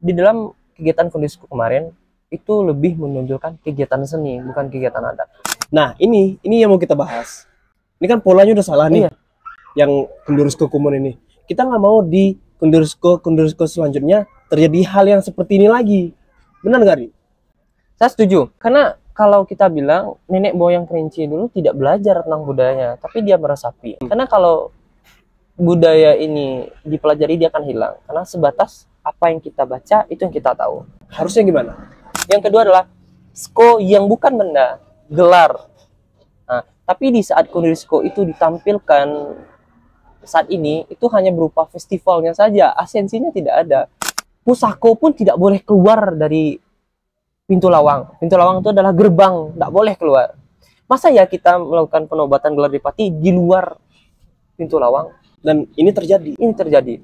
di dalam kegiatan kondisiku kemarin itu lebih menonjolkan kegiatan seni, bukan kegiatan adat. Nah, ini yang mau kita bahas. Ini kan polanya udah salah nih. Iya. Yang Kondursko Kumon ini. Kita nggak mau di Kondursko selanjutnya terjadi hal yang seperti ini lagi. Benar nggak, Ri? Saya setuju, karena kalau kita bilang nenek moyang Kerinci dulu tidak belajar tentang budayanya, tapi dia meresapi. Karena kalau budaya ini dipelajari dia akan hilang, karena sebatas apa yang kita baca itu yang kita tahu. Harusnya gimana? Yang kedua adalah sko yang bukan benda, gelar. Nah, tapi di saat Kondursko itu ditampilkan saat ini itu hanya berupa festivalnya saja, esensinya tidak ada. Pusako pun tidak boleh keluar dari pintu lawang. Pintu lawang itu adalah gerbang, tidak boleh keluar. Masa ya kita melakukan penobatan gelar dipati di luar pintu lawang? Dan ini terjadi. Ini terjadi.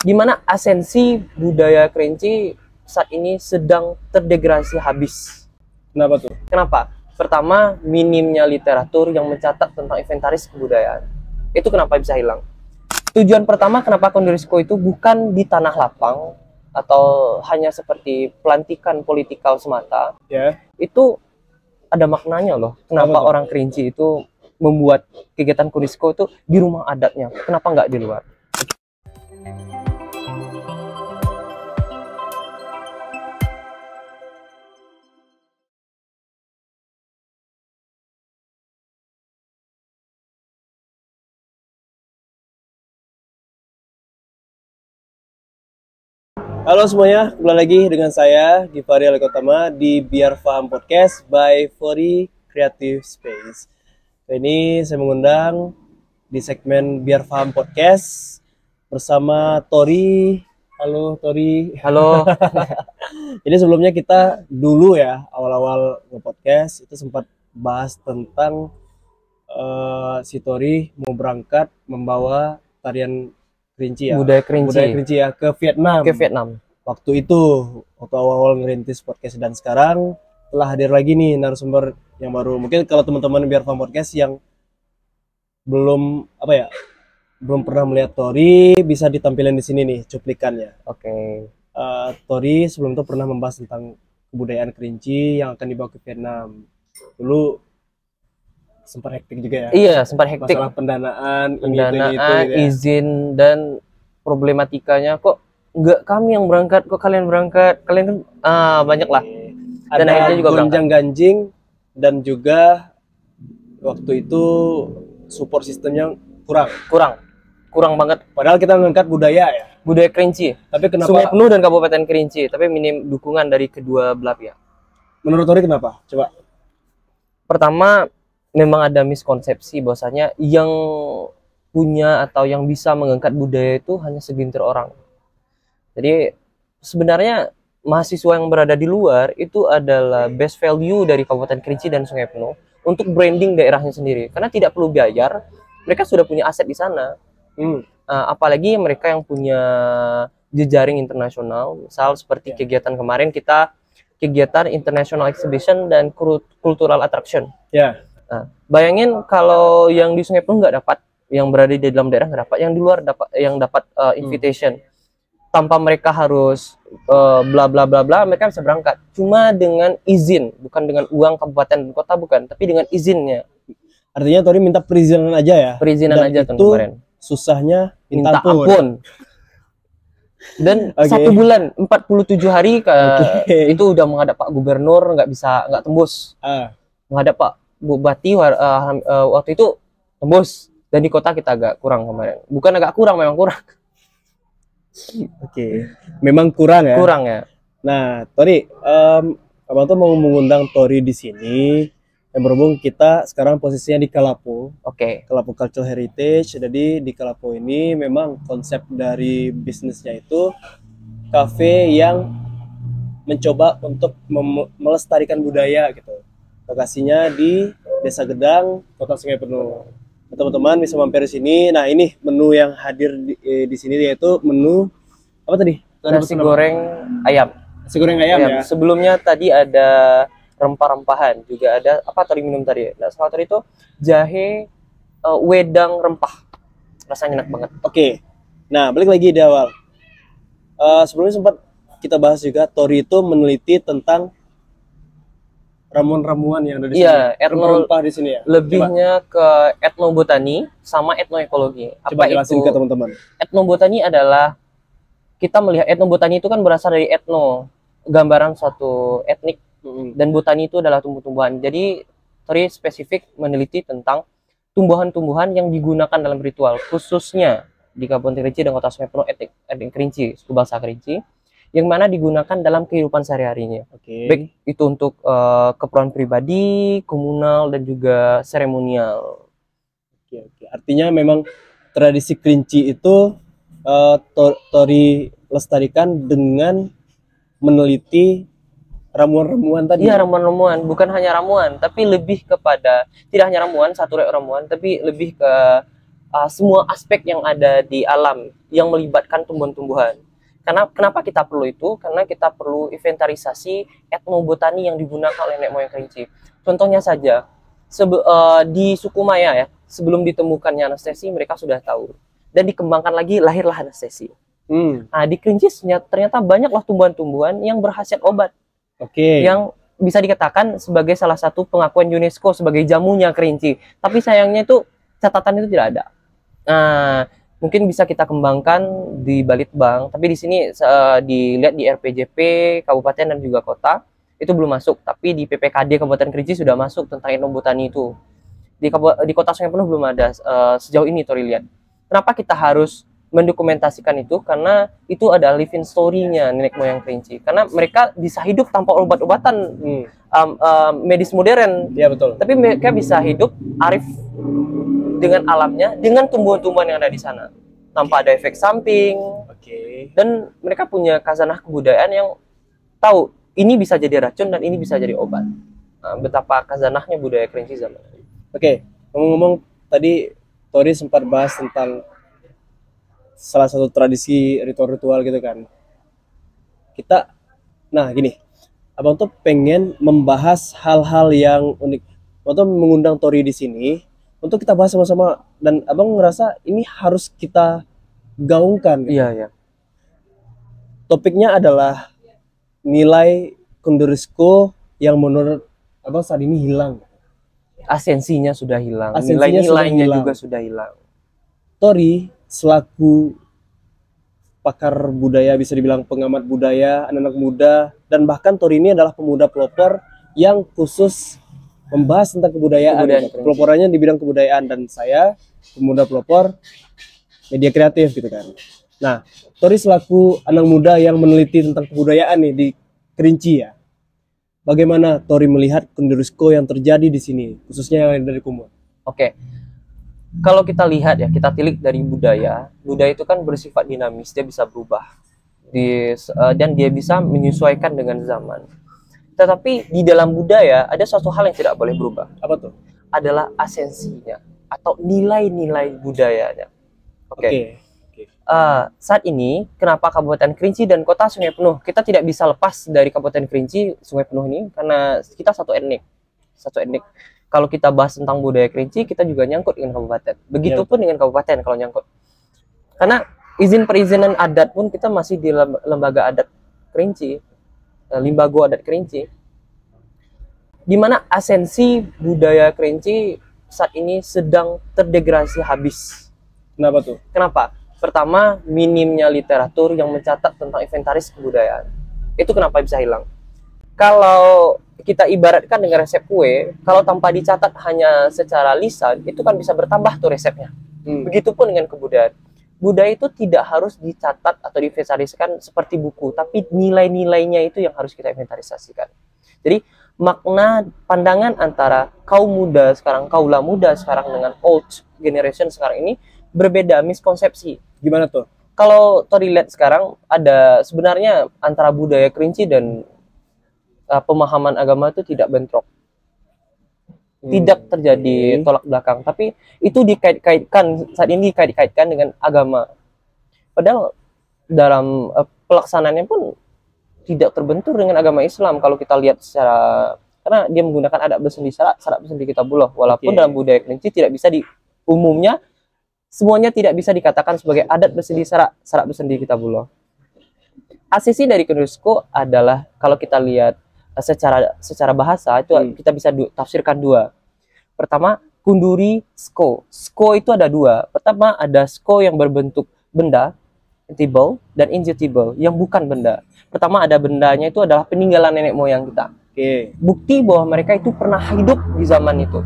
Di mana esensi budaya Kerinci saat ini sedang terdegradasi habis. Kenapa tuh? Kenapa? Pertama, minimnya literatur yang mencatat tentang inventaris kebudayaan. Itu kenapa bisa hilang. Tujuan pertama kenapa Kondursko itu bukan di tanah lapang atau hanya seperti pelantikan politikal semata. Ya. Itu ada maknanya loh. Kenapa Apa tuh? orang Kerinci itu membuat kegiatan Kondursko itu di rumah adatnya? Kenapa nggak di luar? Halo semuanya, kembali lagi dengan saya Givari Alekotama di Biar Faham Podcast by Fori Creative Space. Ini saya mengundang di segmen Biar Faham Podcast bersama Tori. Halo Tori. Halo. Jadi sebelumnya kita dulu ya awal-awal nge-podcast itu sempat bahas tentang si Tori mau berangkat membawa tarian Kerinci ya. Budaya Kerinci. Budaya Kerinci ya ke Vietnam. Ke Vietnam. Waktu itu, waktu awal-awal ngerintis podcast, dan sekarang telah hadir lagi nih narasumber yang baru. Mungkin kalau teman-teman Biar Faham Podcast yang belum belum pernah melihat Tori, bisa ditampilkan di sini nih cuplikannya. Oke. Tori sebelum itu pernah membahas tentang kebudayaan Kerinci yang akan dibawa ke Vietnam. Dulu sempat hektik juga ya. Iya, sempat hektik. Masalah pendanaan, Pendanaan, ini itu gitu ya. izin, dan problematikanya kok nggak kami yang berangkat, kok kalian berangkat, kalian kan banyak lah. Dan Ada akhirnya juga gonjang-ganjing, dan juga waktu itu support sistemnya kurang banget. Padahal kita mengangkat budaya ya. Budaya Kerinci, Tapi kenapa? Sungai Penuh dan Kabupaten Kerinci, tapi minim dukungan dari kedua belah pihak. Menurut Tori kenapa? Coba. Pertama, memang ada miskonsepsi bahwasanya yang punya atau yang bisa mengangkat budaya itu hanya segelintir orang. Jadi sebenarnya mahasiswa yang berada di luar itu adalah best value dari Kabupaten Kerinci dan Sungai Penuh untuk branding daerahnya sendiri, karena tidak perlu bayar, mereka sudah punya aset di sana. Apalagi mereka yang punya jejaring internasional, misal seperti kegiatan kemarin kita kegiatan international exhibition dan cultural attraction. Ya. Nah, bayangin kalau yang di Sungai Penuh nggak dapat, yang berada di dalam daerah nggak dapat, yang di luar dapat, yang dapat invitation. Tanpa mereka harus bla bla bla bla, mereka bisa berangkat. Cuma dengan izin, bukan dengan uang kabupaten dan kota, bukan, tapi dengan izinnya. Artinya Tori minta perizinan aja ya. Perizinan Dan aja itu kemarin. Susahnya Minta ampun. Dan 1 bulan 47 hari itu udah menghadap Pak Gubernur, nggak tembus. Menghadap Pak Bupati waktu itu tembus, dan di kota kita agak kurang kemarin. Bukan agak kurang, memang kurang. Memang kurang ya. Kurang ya. Nah, Tori, abang tuh mau mengundang Tori di sini. Yang berhubung kita sekarang posisinya di Kalapo. Kalapo Cultural Heritage. Jadi di Kalapo ini memang konsep dari bisnisnya itu kafe yang mencoba untuk melestarikan budaya gitu. Lokasinya di Desa Gedang, Kota Sungai Penuh. Teman-teman bisa mampir di sini. Nah, ini menu yang hadir di sini yaitu menu apa tadi? Nasi goreng ayam. Nasi goreng ayam ya. Sebelumnya tadi ada rempah-rempahan, juga ada apa tadi minum tadi? Nah, salah satu itu jahe wedang rempah. Rasanya enak banget. Nah, balik lagi di awal. Sebelumnya sempat kita bahas juga Tori itu meneliti tentang ramuan-ramuan yang ada di sini. Iya, rempah di sini ya. Lebihnya ke etnobotani sama etnoekologi. Coba jelasin ke teman-teman. Etnobotani adalah kita melihat etnobotani itu kan berasal dari etno, gambaran suatu etnik, dan botani itu adalah tumbuh-tumbuhan. Jadi Tori spesifik meneliti tentang tumbuhan-tumbuhan yang digunakan dalam ritual, khususnya di Kabupaten Kerinci dan Kota Sungai Penuh etnik Kerinci, suku bangsa Kerinci, yang mana digunakan dalam kehidupan sehari-harinya. Baik itu untuk keperluan pribadi, komunal, dan juga seremonial. Artinya memang tradisi Kerinci itu Tori lestarikan dengan meneliti ramuan-ramuan tadi. Iya, ramuan-ramuan, bukan hanya ramuan, tapi lebih kepada tidak hanya ramuan, satu ramuan, tapi lebih ke semua aspek yang ada di alam yang melibatkan tumbuhan-tumbuhan. Karena kenapa kita perlu itu? Karena kita perlu inventarisasi etnobotani yang digunakan oleh nenek moyang Kerinci. Contohnya saja, di suku Maya ya, sebelum ditemukannya anestesi mereka sudah tahu. Dan dikembangkan lagi, lahirlah anestesi. Nah, di Kerinci ternyata banyaklah tumbuhan-tumbuhan yang berkhasiat obat. Yang bisa dikatakan sebagai salah satu pengakuan UNESCO sebagai jamunya Kerinci. Tapi sayangnya itu catatan itu tidak ada. Nah, mungkin bisa kita kembangkan di Balitbang, tapi di sini dilihat di RPJP kabupaten dan juga kota itu belum masuk, tapi di PPKD Kabupaten Kerinci sudah masuk tentang etnobotani itu. Di Kota Sungai Penuh belum ada sejauh ini Tori lihat. Kenapa kita harus mendokumentasikan itu? Karena itu adalah living story-nya nenek moyang Kerinci. Karena mereka bisa hidup tanpa obat-obatan medis modern. Ya betul. Tapi mereka bisa hidup arif dengan alamnya, dengan tumbuhan-tumbuhan yang ada di sana, tanpa ada efek samping. Dan mereka punya khazanah kebudayaan yang tahu ini bisa jadi racun dan ini bisa jadi obat. Nah, betapa khazanahnya budaya Kerinci zaman ini. Ngomong-ngomong tadi Tori sempat bahas tentang salah satu tradisi ritual-ritual gitu kan. Gini, abang tuh pengen membahas hal-hal yang unik. Abang tuh mengundang Tori di sini untuk kita bahas sama-sama, dan abang ngerasa ini harus kita gaungkan. Iya. Topiknya adalah nilai Kundurusco yang menurut abang saat ini hilang. Asensinya sudah hilang, nilai-nilainya juga sudah hilang. Tori selaku pakar budaya, bisa dibilang pengamat budaya, anak-anak muda, dan bahkan Tori ini adalah pemuda pelopor yang khusus membahas tentang kebudayaan. Peloporannya di bidang kebudayaan, dan saya pemuda pelopor media kreatif gitu kan. Nah, Tori selaku anak muda yang meneliti tentang kebudayaan nih di Kerinci ya. Bagaimana Tori melihat Kundurusco yang terjadi di sini, khususnya yang dari Kumur? Kalau kita lihat ya, kita tilik dari budaya itu kan bersifat dinamis, dia bisa berubah. Dan dia bisa menyesuaikan dengan zaman. Tetapi di dalam budaya ada suatu hal yang tidak boleh berubah. Apa tuh? Adalah asensinya atau nilai-nilai budayanya. Saat ini kenapa Kabupaten Kerinci dan Kota Sungai Penuh kita tidak bisa lepas dari Kabupaten Kerinci Sungai Penuh ini, karena kita satu etnik. Kalau kita bahas tentang budaya Kerinci, kita juga nyangkut dengan kabupaten. Begitupun dengan kabupaten kalau nyangkut. Karena izin perizinan adat pun kita masih di lembaga adat Kerinci, Limbago Adat Kerinci, di mana asensi budaya Kerinci saat ini sedang terdegradasi habis. Kenapa tuh? Kenapa? Pertama, minimnya literatur yang mencatat tentang inventaris kebudayaan. Itu kenapa bisa hilang. Kalau kita ibaratkan dengan resep kue, kalau tanpa dicatat hanya secara lisan, itu kan bisa bertambah tuh resepnya. Begitupun dengan kebudayaan. Budaya itu tidak harus dicatat atau diinventarisasikan seperti buku, tapi nilai-nilainya itu yang harus kita inventarisasikan. Jadi makna pandangan antara kaum muda sekarang, kaula muda sekarang dengan old generation sekarang ini berbeda, miskonsepsi. Gimana tuh? Kalau Tori lihat sekarang ada sebenarnya antara budaya Kerinci dan pemahaman agama itu tidak bentrok. Tidak terjadi tolak belakang, tapi itu dikait-kaitkan saat ini dikait-kaitkan dengan agama. Padahal dalam pelaksanaannya pun tidak terbentur dengan agama Islam kalau kita lihat secara, karena dia menggunakan adat bersendi syarat bersendi kitabullah, walaupun dalam budaya Kerinci tidak bisa umumnya semuanya tidak bisa dikatakan sebagai adat bersendi syarat bersendi kitabullah. Asesi dari Kundursko adalah kalau kita lihat secara bahasa itu kita bisa tafsirkan dua. Pertama, Kunduri Sko. Sko itu ada dua. Pertama ada Sko yang berbentuk benda, mutable, dan injectable yang bukan benda. Pertama ada bendanya itu adalah peninggalan nenek moyang kita. Bukti bahwa mereka itu pernah hidup di zaman itu.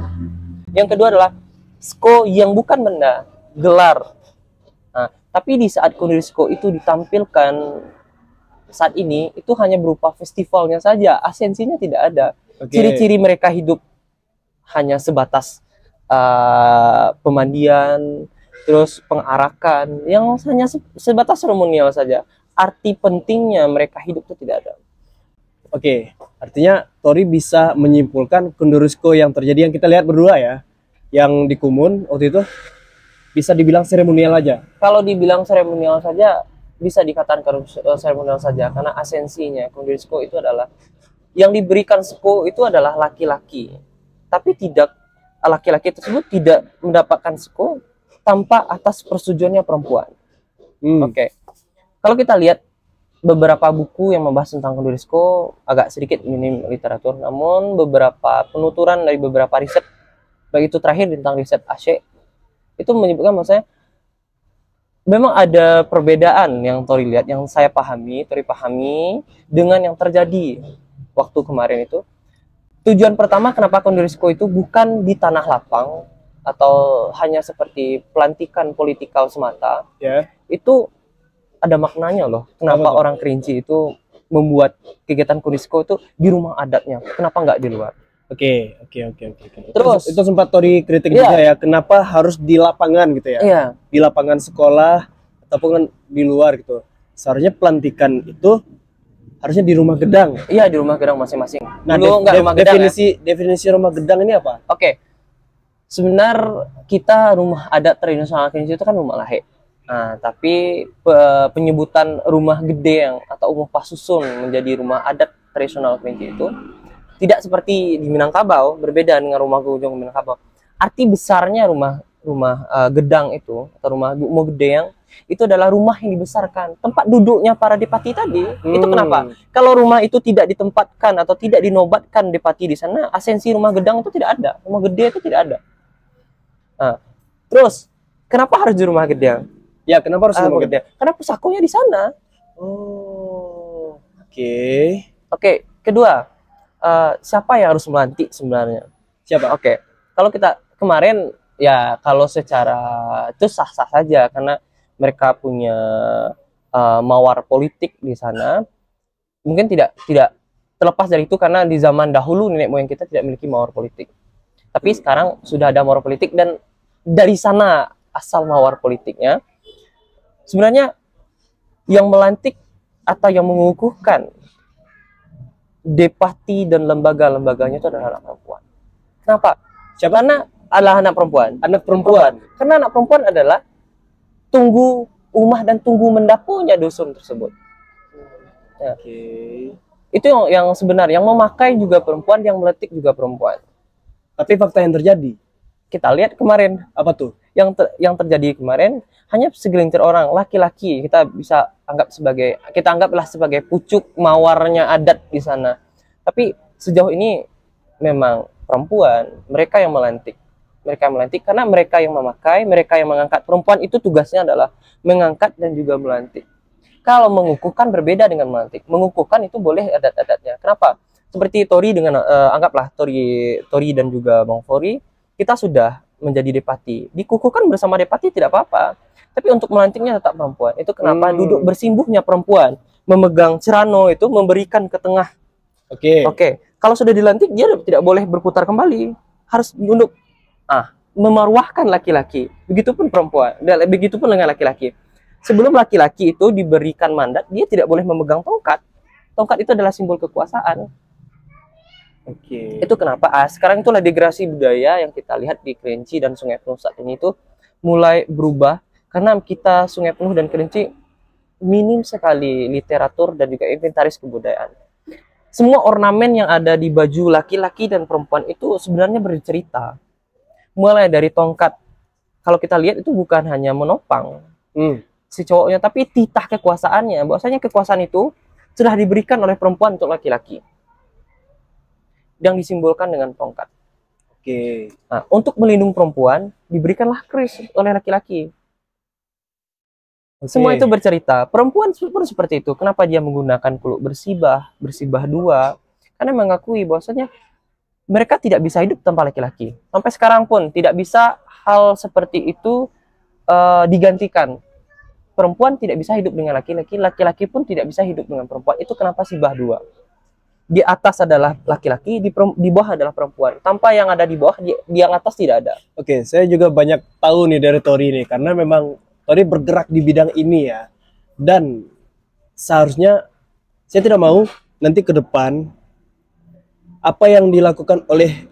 Yang kedua adalah Sko yang bukan benda, gelar. Nah, tapi di saat Kundursko itu ditampilkan saat ini itu hanya berupa festivalnya saja, esensinya tidak ada. Ciri-ciri mereka hidup hanya sebatas pemandian, terus pengarakan, yang hanya sebatas seremonial saja. Arti pentingnya mereka hidup itu tidak ada. Artinya Tori bisa menyimpulkan Kundursko yang terjadi yang kita lihat berdua ya, yang di Kumun waktu itu bisa dibilang seremonial aja. Kalau dibilang seremonial saja bisa dikatakan seremonial saja, karena esensinya Kundursko itu adalah yang diberikan Sko itu adalah laki-laki, tapi tidak laki-laki tersebut tidak mendapatkan Sko tanpa atas persetujuannya perempuan. Kalau kita lihat beberapa buku yang membahas tentang Kundursko, agak sedikit minim literatur, namun beberapa penuturan dari beberapa riset, baik itu terakhir tentang riset Ashe, itu menyebutkan maksudnya memang ada perbedaan yang Tori lihat, yang Tori pahami dengan yang terjadi waktu kemarin itu. Tujuan pertama kenapa Kundursko itu bukan di tanah lapang atau hanya seperti pelantikan politikal semata, itu ada maknanya loh. Kenapa orang Kerinci itu membuat kegiatan Kundursko itu di rumah adatnya, kenapa nggak di luar? Oke. Terus itu sempat Tori kritik juga ya, kenapa harus di lapangan gitu ya? Di lapangan sekolah ataupun di luar gitu. Seharusnya pelantikan itu harusnya di rumah gedang. Iya, di rumah gedang masing-masing. Nah, definisi rumah gedang ini apa? Sebenarnya kita rumah adat tradisional Kerinci itu kan rumah lahe. Nah, tapi penyebutan rumah gede yang atau umum pasusun menjadi rumah adat tradisional Kerinci itu tidak seperti di Minangkabau, berbeda dengan rumah Gujong Minangkabau. Arti besarnya rumah gedang itu atau rumah gedang itu adalah rumah yang dibesarkan, tempat duduknya para depati tadi. Itu kenapa? Kalau rumah itu tidak ditempatkan atau tidak dinobatkan depati di sana, esensi rumah gedang itu tidak ada, rumah gede itu tidak ada. Nah, terus kenapa harus di rumah gedang? Ya, kenapa harus di rumah gedang? Karena pusakonya di sana. Kedua, siapa yang harus melantik sebenarnya? Siapa? Kalau kita kemarin ya, kalau secara itu sah-sah saja karena mereka punya mawar politik di sana. Mungkin tidak terlepas dari itu karena di zaman dahulu nenek moyang kita tidak memiliki mawar politik. Tapi sekarang sudah ada mawar politik dan dari sana asal mawar politiknya. Sebenarnya yang melantik atau yang mengukuhkan depati dan lembaga-lembaganya itu adalah anak perempuan. Kenapa? Karena adalah anak perempuan. Karena anak perempuan adalah tunggu umah dan tunggu mendapunya dusun tersebut. Itu yang sebenarnya, yang memakai juga perempuan, yang meletik juga perempuan. Tapi fakta yang terjadi, kita lihat kemarin apa tuh? Yang terjadi kemarin hanya segelintir orang laki-laki, kita anggaplah sebagai pucuk mawarnya adat di sana. Tapi sejauh ini memang perempuan, mereka yang melantik karena mereka yang memakai, mereka yang mengangkat. Perempuan itu tugasnya adalah mengangkat dan juga melantik. Kalau mengukuhkan berbeda dengan melantik. Mengukuhkan itu boleh adat-adatnya. Kenapa? Seperti Tori dengan anggaplah Tori dan juga Bang Fori, kita sudah menjadi depati. Dikukuhkan bersama depati tidak apa-apa. Tapi untuk melantiknya tetap perempuan. Itu kenapa duduk bersimbuhnya perempuan, memegang cerano itu, memberikan ke tengah. Kalau sudah dilantik dia tidak boleh berputar kembali. Harus duduk memarwahkan laki-laki. Begitupun perempuan, begitupun dengan laki-laki. Sebelum laki-laki itu diberikan mandat, dia tidak boleh memegang tongkat. Tongkat itu adalah simbol kekuasaan. Itu kenapa sekarang itulah degradasi budaya yang kita lihat di Kerinci dan Sungai Penuh saat ini itu mulai berubah karena kita Sungai Penuh dan Kerinci minim sekali literatur dan juga inventaris kebudayaan. Semua ornamen yang ada di baju laki-laki dan perempuan itu sebenarnya bercerita. Mulai dari tongkat, kalau kita lihat itu bukan hanya menopang, si cowoknya, tapi titah kekuasaannya. Bahwasanya kekuasaan itu sudah diberikan oleh perempuan untuk laki-laki, yang disimbolkan dengan tongkat. Oke. Nah, untuk melindungi perempuan diberikanlah keris oleh laki-laki. Semua itu bercerita perempuan pun seperti itu. Kenapa dia menggunakan kuluk bersibah dua? Karena mengakui bahwasanya mereka tidak bisa hidup tanpa laki-laki. Sampai sekarang pun tidak bisa hal seperti itu digantikan. Perempuan tidak bisa hidup dengan laki-laki, laki-laki pun tidak bisa hidup dengan perempuan. Itu kenapa sibah dua. Di atas adalah laki-laki, di bawah adalah perempuan. Tanpa yang ada di bawah, di yang atas tidak ada. Oke, saya juga banyak tahu nih dari Tori nih, karena memang Tori bergerak di bidang ini ya. Dan seharusnya saya tidak mau nanti ke depan apa yang dilakukan oleh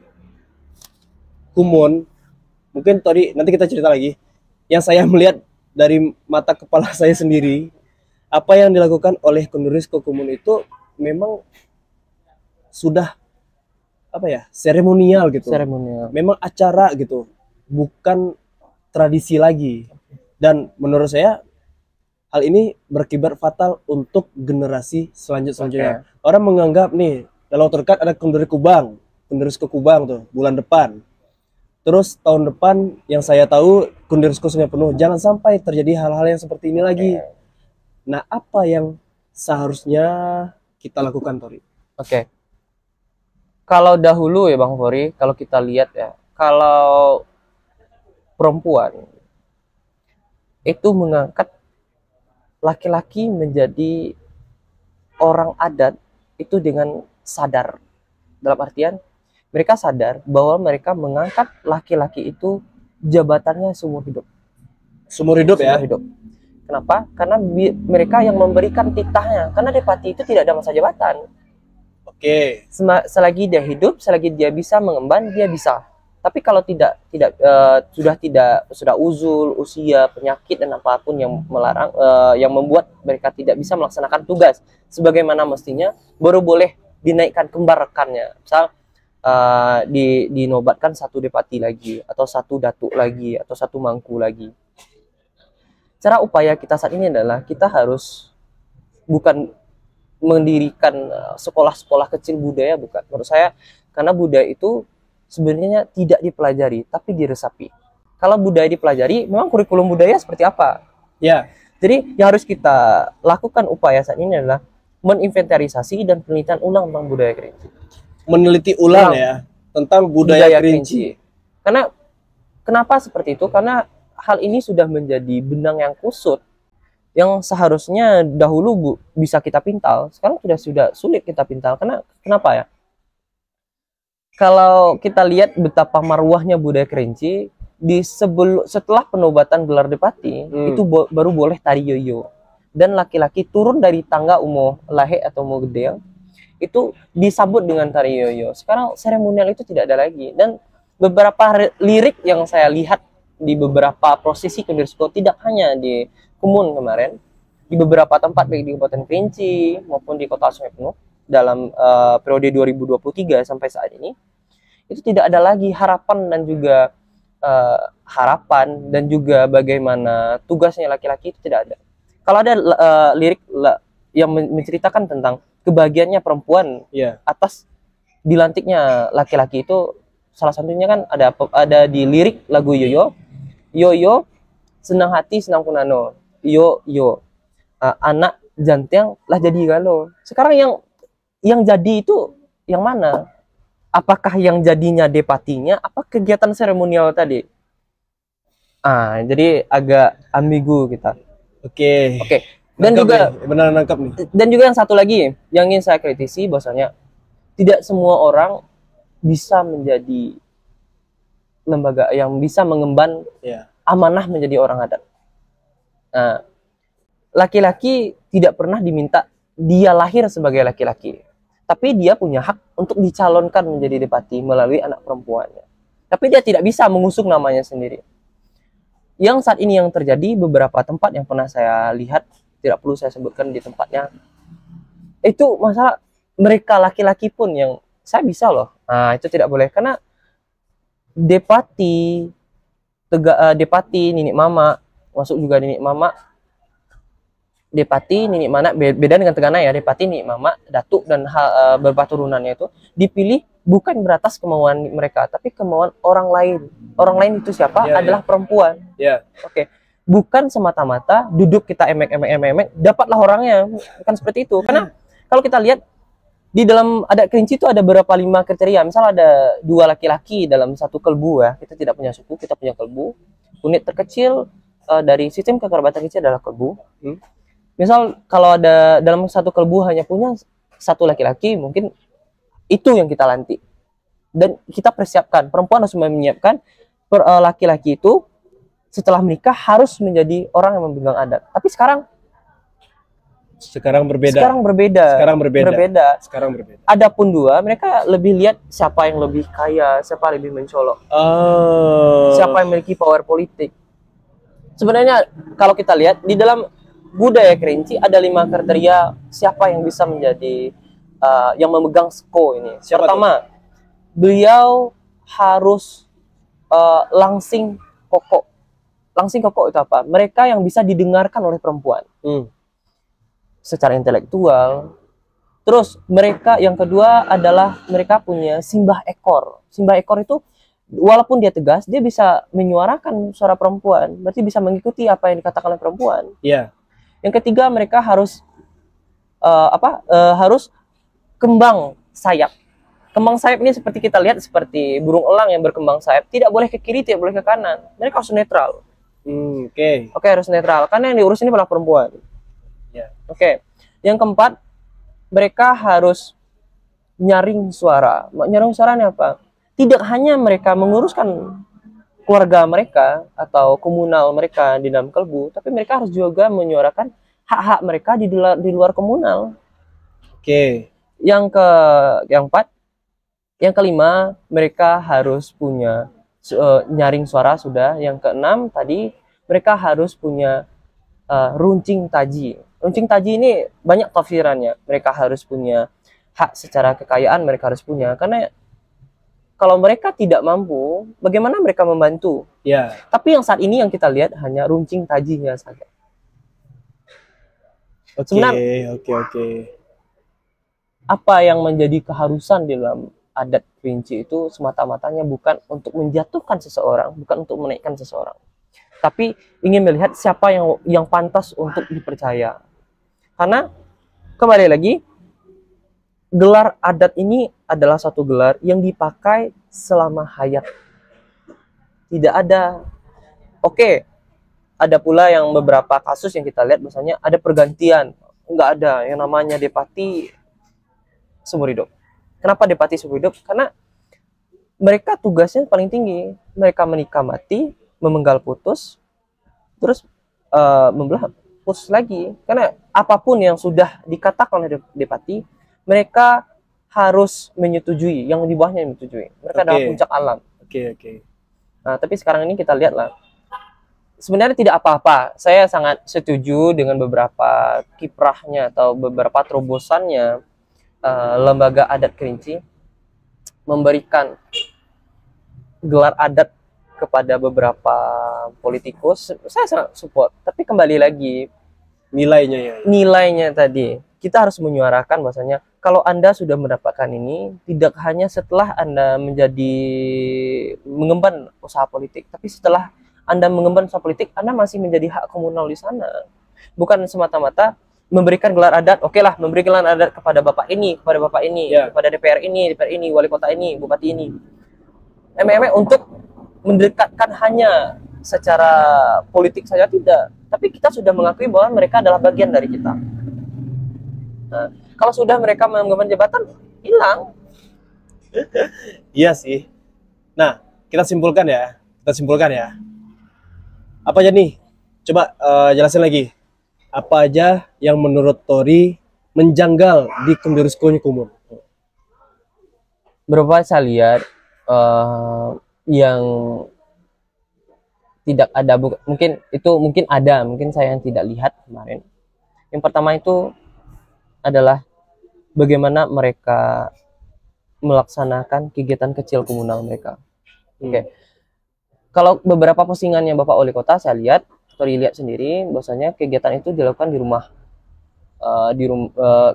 Kumon, mungkin Tori nanti kita cerita lagi. Yang saya melihat dari mata kepala saya sendiri, apa yang dilakukan oleh Kondurisko Kumon itu memang sudah apa ya, seremonial gitu. Seremonial. Memang acara gitu, bukan tradisi lagi. Dan menurut saya hal ini berkibar fatal untuk generasi selanjutnya. Orang menganggap nih dalam terdekat ada Kondurisko Kubang tuh bulan depan. Terus tahun depan yang saya tahu Kondurisko Sungai Penuh. Jangan sampai terjadi hal-hal yang seperti ini lagi. Nah, apa yang seharusnya kita lakukan, Tori? Oke. Kalau dahulu ya Bang Fori, kalau kita lihat ya, kalau perempuan itu mengangkat laki-laki menjadi orang adat itu dengan sadar. Dalam artian mereka sadar bahwa mereka mengangkat laki-laki itu jabatannya seumur hidup. Seumur hidup ya? Hidup. Kenapa? Karena mereka yang memberikan titahnya. Karena Depati itu tidak ada masa jabatan. Oke. Selagi dia hidup, selagi dia bisa mengemban, dia bisa. Tapi kalau sudah uzul, usia, penyakit dan apapun yang melarang, yang membuat mereka tidak bisa melaksanakan tugas sebagaimana mestinya, baru boleh dinaikkan kembar rekannya. Misal dinobatkan satu Depati lagi, atau satu datuk lagi, atau satu mangku lagi. Cara upaya kita saat ini adalah kita harus bukan mendirikan sekolah-sekolah kecil budaya, bukan. Menurut saya, karena budaya itu sebenarnya tidak dipelajari, tapi diresapi. Kalau budaya dipelajari, memang kurikulum budaya seperti apa? Ya. Jadi yang harus kita lakukan upaya saat ini adalah meninventarisasi dan penelitian ulang tentang budaya Kerinci. Meneliti ulang ya tentang budaya Kerinci. Karena kenapa seperti itu? Karena hal ini sudah menjadi benang yang kusut, yang seharusnya dahulu bisa kita pintal, sekarang sudah sulit kita pintal. Kenapa ya? Kalau kita lihat betapa marwahnya budaya Kerinci setelah penobatan gelar Depati, itu baru boleh tari yoyo. Dan laki-laki turun dari tangga umo lahe atau umo gede itu disambut dengan tari yoyo. Sekarang seremonial itu tidak ada lagi. Dan beberapa lirik yang saya lihat di beberapa prosesi Kondurisko, tidak hanya di Kumun kemarin, di beberapa tempat baik di Kabupaten Kerinci maupun di Kota Sungai Penuh dalam periode 2023 sampai saat ini, itu tidak ada lagi harapan dan juga bagaimana tugasnya laki-laki, itu tidak ada. Kalau ada lirik yang menceritakan tentang kebahagiaannya perempuan atas dilantiknya laki-laki, itu salah satunya kan ada di lirik lagu Yoyo. Yoyo senang hati senang kunano, yo anak jantiang lah jadi galau. Sekarang yang jadi itu yang mana? Apakah yang jadinya Depatinya, apa kegiatan seremonial tadi? Jadi agak ambigu kita. Oke. Dan juga benar nangkap nih. Dan juga yang satu lagi yang ingin saya kritisi, bahwasanya tidak semua orang bisa menjadi lembaga yang bisa mengemban amanah menjadi orang adat. Laki-laki tidak pernah diminta dia lahir sebagai laki-laki, tapi dia punya hak untuk dicalonkan menjadi Depati melalui anak perempuannya. Tapi dia tidak bisa mengusung namanya sendiri. Yang saat ini yang terjadi beberapa tempat yang pernah saya lihat, tidak perlu saya sebutkan di tempatnya, itu masalah mereka laki-laki pun yang saya bisa loh. Itu tidak boleh, karena Depati, Depati, Ninik Mama, masuk juga Ninik Mama, Depati, Nini Mana, beda dengan Tegana ya. Depati, Nini Mama, Datuk dan beberapa turunannya itu dipilih bukan beratas kemauan mereka, tapi kemauan orang lain. Orang lain itu siapa? Adalah perempuan. Oke. Bukan semata-mata duduk kita emek, dapatlah orangnya. Bukan seperti itu. Karena kalau kita lihat di dalam adat Kerinci itu ada berapa 5 kriteria. Misal ada 2 laki-laki dalam satu kelbu ya. Kita tidak punya suku, kita punya kelbu. Unit terkecil dari sistem kekerabatan kecil adalah kelbu. Misal kalau ada dalam satu kelbu hanya punya 1 laki-laki, mungkin itu yang kita lantik. Dan kita persiapkan, perempuan harus menyiapkan laki-laki itu setelah menikah harus menjadi orang yang memegang adat. Tapi sekarang berbeda. Adapun 2, mereka lebih lihat siapa yang lebih kaya, siapa yang lebih mencolok. Siapa yang memiliki power politik. Sebenarnya kalau kita lihat di dalam budaya Kerinci ada 5 kriteria siapa yang bisa menjadi yang memegang SKO ini. Pertama, beliau harus langsing kokok. Langsing kokok itu apa? Mereka yang bisa didengarkan oleh perempuan. Secara intelektual. Terus mereka yang kedua adalah mereka punya simbah ekor. Simbah ekor itu walaupun dia tegas, dia bisa menyuarakan suara perempuan. Berarti bisa mengikuti apa yang dikatakan oleh perempuan. Yang ketiga, mereka harus harus kembang sayap. Kembang sayap ini seperti kita lihat seperti burung elang yang berkembang sayap, tidak boleh ke kiri, tidak boleh ke kanan. Mereka harus netral. Oke, harus netral karena yang diurus ini adalah perempuan. Oke. Yang keempat, mereka harus nyaring suara. Nyaring suara ini apa? Tidak hanya mereka menguruskan keluarga mereka atau komunal mereka di dalam kelbu, tapi mereka harus juga menyuarakan hak-hak mereka di luar komunal. Yang keempat, yang kelima, mereka harus punya nyaring suara sudah. Yang keenam tadi, mereka harus punya runcing taji. Runcing taji ini banyak tafsirannya. Mereka harus punya hak secara kekayaan, mereka harus punya. Karena kalau mereka tidak mampu, bagaimana mereka membantu? Tapi yang saat ini yang kita lihat hanya runcing tajinya saja. Apa yang menjadi keharusan dalam adat Kerinci itu semata-matanya bukan untuk menjatuhkan seseorang, bukan untuk menaikkan seseorang, tapi ingin melihat siapa yang pantas untuk dipercaya. Karena kembali lagi, gelar adat ini adalah satu gelar yang dipakai selama hayat. Tidak ada. Ada pula yang beberapa kasus yang kita lihat, misalnya ada pergantian. Enggak ada yang namanya Depati seumur hidup. Kenapa Depati seumur hidup? Karena mereka tugasnya paling tinggi. Mereka menikah mati, memenggal putus, terus membelah putus lagi. Karena apapun yang sudah dikatakan oleh Depati, mereka harus menyetujui, yang di bawahnya menyetujui. Mereka adalah puncak alam. Nah, tapi sekarang ini kita lihatlah. Sebenarnya tidak apa-apa. Saya sangat setuju dengan beberapa kiprahnya atau beberapa terobosannya lembaga adat Kerinci memberikan gelar adat kepada beberapa politikus. Saya sangat support. Tapi kembali lagi, nilainya tadi kita harus menyuarakan bahwasanya kalau Anda sudah mendapatkan ini, tidak hanya setelah Anda mengemban usaha politik, tapi setelah Anda mengemban usaha politik, Anda masih menjadi hak komunal di sana. Bukan semata-mata memberikan gelar adat, memberi gelar adat kepada bapak ini, kepada DPR ini, wali kota ini, bupati ini. Untuk mendekatkan hanya secara politik saja tidak, tapi kita sudah mengakui bahwa mereka adalah bagian dari kita. Nah, kalau sudah mereka mengemban jabatan, hilang. Iya sih. Nah, kita simpulkan ya. Apa aja nih? Coba jelasin lagi. Apa aja yang menurut Tori menjanggal di Kembirusko Kumur? Beberapa saya lihat yang tidak ada, mungkin ada, mungkin saya yang tidak lihat kemarin. Yang pertama itu adalah bagaimana mereka melaksanakan kegiatan kecil komunal mereka. Kalau beberapa postingannya Bapak Wali Kota saya lihat, Tori lihat sendiri, bahwasanya kegiatan itu dilakukan di rumah.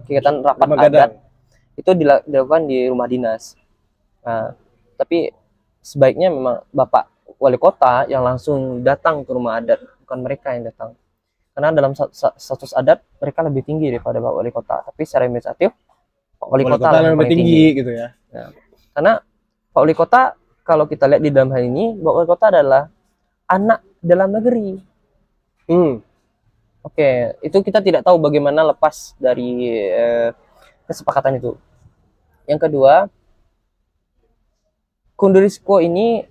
kegiatan rapat Rumah adat gadang. itu dilakukan di rumah dinas. Nah, tapi sebaiknya memang Bapak Wali Kota yang langsung datang ke rumah adat, bukan mereka yang datang. Karena dalam status adat mereka lebih tinggi daripada Bapak Wali Kota, tapi secara administratif Pak Wali Kota yang lebih paling tinggi gitu ya. Nah, karena Pak Wali Kota, kalau kita lihat di dalam hal ini, Pak Wali Kota adalah anak dalam negeri. Oke, itu kita tidak tahu bagaimana lepas dari kesepakatan itu. Yang kedua, Kundurisko ini,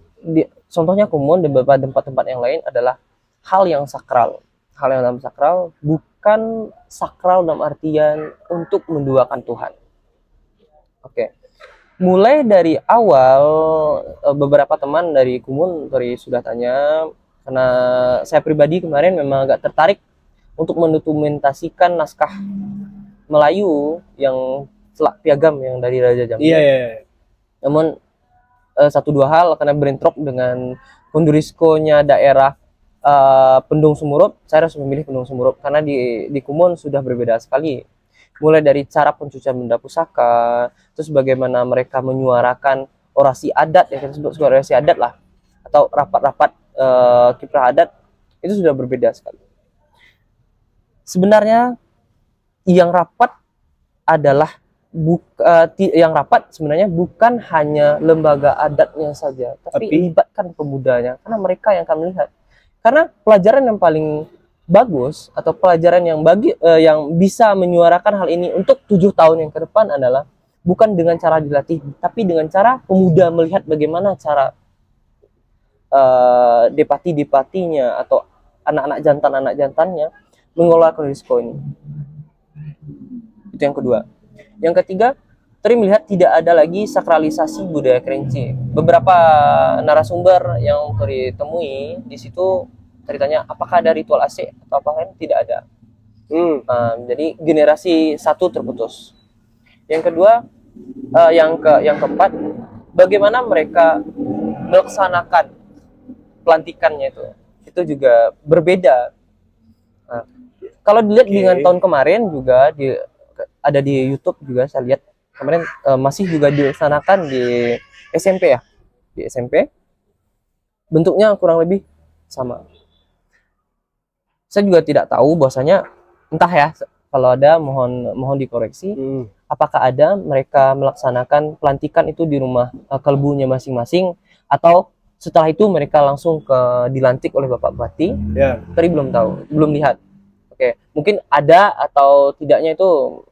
contohnya Kumun dan beberapa tempat-tempat yang lain adalah hal yang sakral. Hal yang dalam sakral, bukan sakral dalam artian untuk menduakan Tuhan. Oke. Mulai dari awal, beberapa teman dari Kumun sudah tanya, karena saya pribadi kemarin memang agak tertarik untuk mendokumentasikan naskah Melayu yang Selak Piagam yang dari Raja Jambi. Iya. Namun satu dua hal, karena bentrok dengan Kundurisko-nya daerah Pendung Sumurup, saya harus memilih Pendung Sumurup karena di Kumun sudah berbeda sekali. Mulai dari cara pencucian benda pusaka, terus bagaimana mereka menyuarakan orasi adat, yang kita sebut sebagai orasi adat lah, atau rapat-rapat kiprah adat, itu sudah berbeda sekali. Sebenarnya yang rapat adalah yang rapat sebenarnya bukan hanya lembaga adatnya saja, tapi libatkan pemudanya, karena mereka yang akan melihat. Karena pelajaran yang paling bagus atau pelajaran yang yang bisa menyuarakan hal ini untuk 7 tahun yang ke depan adalah bukan dengan cara dilatih, tapi dengan cara pemuda melihat bagaimana cara depati-depatinya atau anak-anak jantannya mengelola Kundurisko ini. Itu yang kedua. Yang ketiga, Tori melihat tidak ada lagi sakralisasi budaya Kerinci. Beberapa narasumber yang Tori temui di situ, Tori tanya apakah ada ritual AC atau apa lain, tidak ada. Jadi generasi satu terputus. Yang kedua, yang keempat, bagaimana mereka melaksanakan pelantikannya itu juga berbeda. Nah, kalau dilihat dengan tahun kemarin juga ada di YouTube juga saya lihat kemarin masih juga dilaksanakan di SMP ya, di SMP bentuknya kurang lebih sama. Saya juga tidak tahu bahwasanya, entah ya, kalau ada mohon dikoreksi, apakah ada mereka melaksanakan pelantikan itu di rumah kalbunya masing-masing atau setelah itu mereka langsung dilantik oleh Bapak Bupati. Tadi belum tahu, belum lihat. Oke, mungkin ada atau tidaknya itu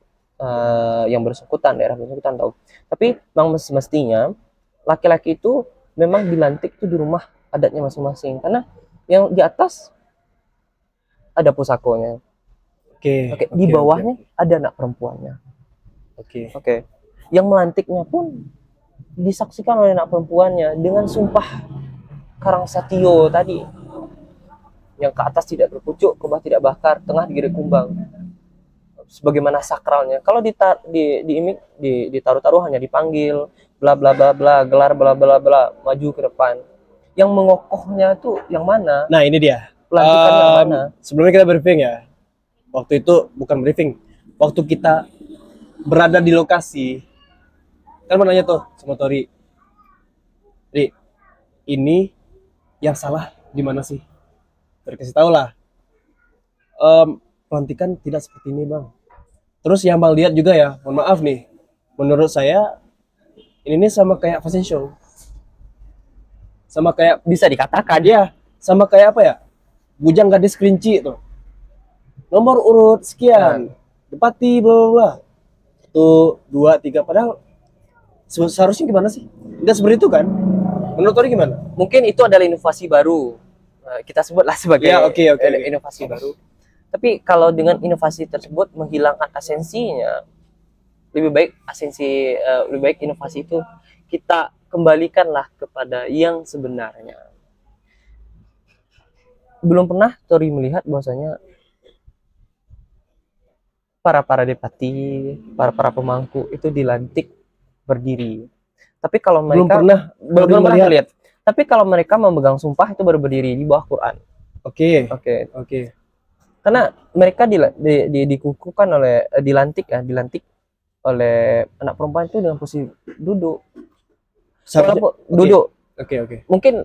yang bersangkutan, daerah bersangkutan tahu. Tapi memang semestinya laki-laki itu memang dilantik itu di rumah adatnya masing-masing, karena yang di atas ada pusakonya. Di bawahnya ada anak perempuannya. Yang melantiknya pun disaksikan oleh anak perempuannya dengan sumpah Karangsatyo tadi, yang ke atas tidak berpucuk, ke bawah tidak bakar, tengah digigit kumbang. Sebagaimana sakralnya. Kalau ditaruh-taruh hanya dipanggil, bla bla bla bla, gelar bla bla bla, maju ke depan. Yang mengokohnya itu yang mana? Nah ini dia. Pelantikan yang mana? Sebelumnya kita briefing ya. Waktu itu bukan briefing. Waktu kita berada di lokasi, kan menanya tuh sama Tori, Ri, ini yang salah di mana sih? Terkasih tahu lah. Pelantikan tidak seperti ini bang. Terus yang bang lihat juga ya, mohon maaf nih, menurut saya ini sama kayak fashion show, sama kayak bisa dikatakan ya, sama kayak apa ya, bujang gadis kerinci tuh, nomor urut sekian, depati bla bla bla, 1, 2, 3, padahal seharusnya gimana sih? Tidak seperti itu kan? Menurut Tori gimana? Mungkin itu adalah inovasi baru, kita sebutlah sebagai inovasi baru. Tapi kalau dengan inovasi tersebut menghilangkan esensinya, lebih baik inovasi itu kita kembalikanlah kepada yang sebenarnya. Belum pernah Tori melihat bahwasanya para depati, para pemangku itu dilantik berdiri. Tapi kalau mereka belum pernah lihat. Tapi kalau mereka memegang sumpah itu baru berdiri di bawah Quran. Oke. Karena mereka dikukuhkan oleh dilantik oleh anak perempuan itu dengan posisi duduk. Duduk. Oke. Mungkin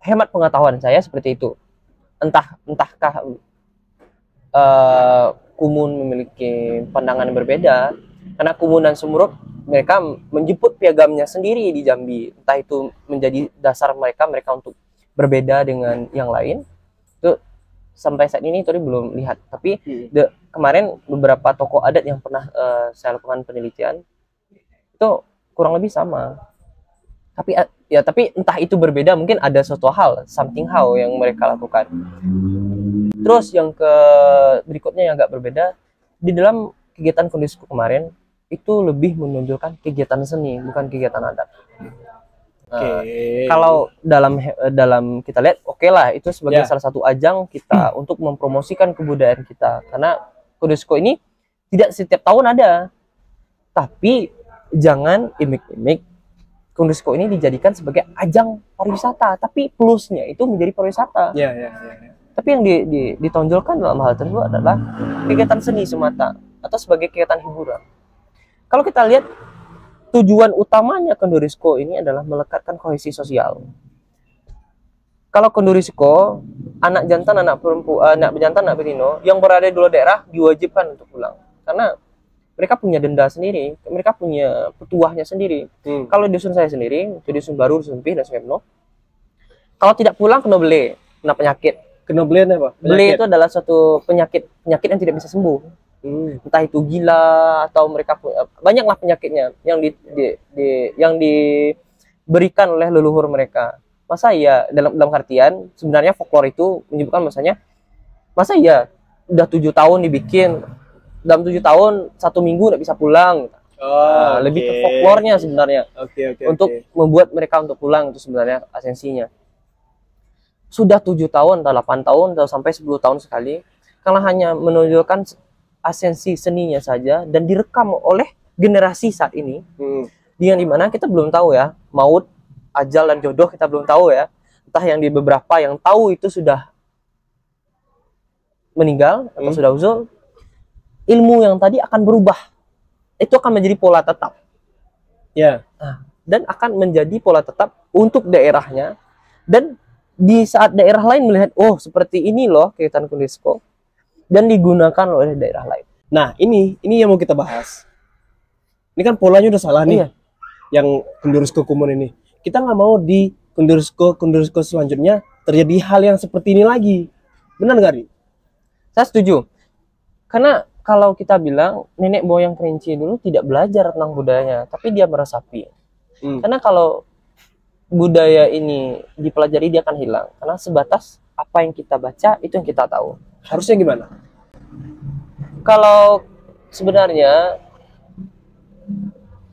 hemat pengetahuan saya seperti itu. Entahkah Kumun memiliki pandangan yang berbeda, karena Kumun dan Sumurut mereka menjemput piagamnya sendiri di Jambi, entah itu menjadi dasar mereka untuk berbeda dengan yang lain. Itu sampai saat ini Tori belum lihat, tapi kemarin beberapa tokoh adat yang pernah saya lakukan penelitian itu kurang lebih sama. Tapi entah itu berbeda, mungkin ada suatu hal, something how yang mereka lakukan. Terus yang berikutnya yang agak berbeda, di dalam kegiatan Kondisco kemarin itu lebih menunjukkan kegiatan seni, bukan kegiatan adat. Kalau dalam kita lihat, oke lah, itu sebagai salah satu ajang kita untuk mempromosikan kebudayaan kita, karena Kondisco ini tidak setiap tahun ada. Tapi jangan imik-imik Kondisco ini dijadikan sebagai ajang pariwisata, tapi plusnya itu menjadi pariwisata. Tapi yang ditonjolkan dalam hal tersebut adalah kegiatan seni semata atau sebagai kegiatan hiburan. Kalau kita lihat, tujuan utamanya Kondisco ini adalah melekatkan kohesi sosial. Kalau Kondisco, anak jantan, anak perempuan, anak bejantan, anak betina yang berada di luar daerah diwajibkan untuk pulang, karena mereka punya denda sendiri, mereka punya petuahnya sendiri. Kalau di dusun saya sendiri, di dusun baru, dusun Pih dan Sungai Penuh, kalau tidak pulang kena bele, kena penyakit. Kena beli apa? Bele itu adalah suatu penyakit yang tidak bisa sembuh. Entah itu gila atau mereka banyaklah penyakitnya yang diberikan oleh leluhur mereka. Masa iya dalam artian sebenarnya folklore itu menyebutkan masa iya udah 7 tahun dibikin, dalam 7 tahun 1 minggu nggak bisa pulang. Lebih ke folklore-nya sebenarnya. Untuk membuat mereka untuk pulang, itu sebenarnya esensinya. Sudah 7 tahun atau 8 tahun atau sampai 10 tahun sekali, kalau hanya menunjukkan esensi seninya saja dan direkam oleh generasi saat ini, yang dimana kita belum tahu ya, maut, ajal dan jodoh kita belum tahu ya. Entah yang di beberapa yang tahu itu sudah meninggal atau sudah uzul, ilmu yang tadi akan berubah. Itu akan menjadi pola tetap. Dan akan menjadi pola tetap untuk daerahnya, dan di saat daerah lain melihat, oh seperti ini loh kegiatan Kondisco, dan digunakan oleh daerah lain. Nah ini yang mau kita bahas. Ini kan polanya udah salah nih. Yang Kondisco Kumun ini, kita nggak mau di Kondisco selanjutnya terjadi hal yang seperti ini lagi. Benar nggak, Ri? Saya setuju. Karena kalau kita bilang nenek moyang Kerinci dulu tidak belajar tentang budayanya, tapi dia meresapi. Karena kalau budaya ini dipelajari, dia akan hilang, karena sebatas apa yang kita baca itu yang kita tahu. Harusnya gimana? Kalau sebenarnya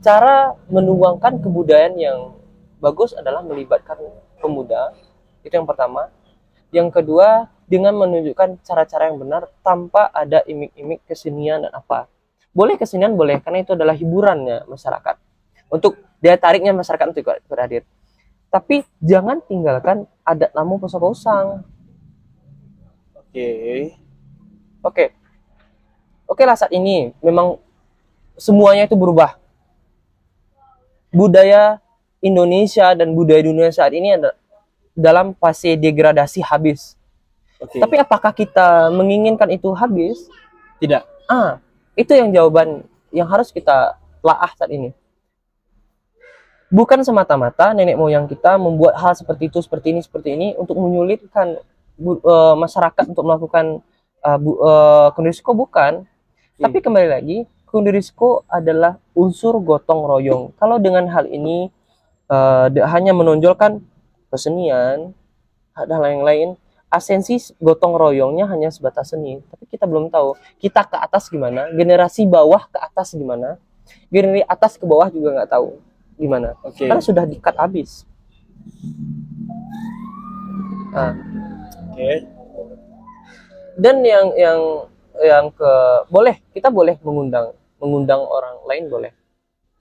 cara menuangkan kebudayaan yang bagus adalah melibatkan pemuda, itu yang pertama. Yang kedua, dengan menunjukkan cara-cara yang benar tanpa ada imik-imik kesenian dan apa. Boleh kesenian, boleh, karena itu adalah hiburannya masyarakat, untuk daya tariknya masyarakat untuk berhadir. Tapi jangan tinggalkan adat Lamu Pusaka Usang. Oke lah, saat ini memang semuanya itu berubah. Budaya Indonesia dan budaya dunia saat ini adalah dalam fase degradasi habis. Tapi apakah kita menginginkan itu habis? Tidak. Itu yang jawaban yang harus kita laah saat ini. Bukan semata-mata nenek moyang kita membuat hal seperti itu, seperti ini untuk menyulitkan masyarakat untuk melakukan Kondisco, bukan. Tapi kembali lagi, Kondisco adalah unsur gotong royong. Kalau dengan hal ini hanya menonjolkan kesenian, hal yang lain, esensi gotong royongnya hanya sebatas seni. Tapi kita belum tahu kita ke atas gimana, generasi bawah ke atas gimana, generasi atas ke bawah juga nggak tahu gimana. Karena sudah dikat habis. Dan yang kita boleh mengundang orang lain, boleh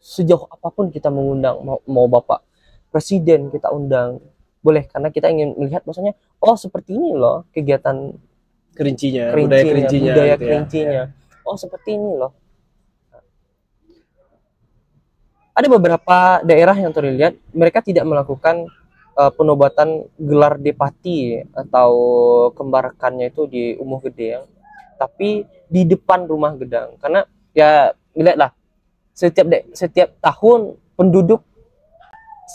sejauh apapun kita mengundang, mau bapak presiden kita undang, boleh, karena kita ingin melihat maksudnya, oh seperti ini loh kegiatan budaya kerincinya budaya gitu kerincinya. Ya. Oh, seperti ini loh. Ada beberapa daerah yang terlihat mereka tidak melakukan penobatan gelar Depati atau kembarakannya itu di Umuh Gede ya, tapi di depan rumah Gedang, karena ya lihatlah setiap tahun penduduk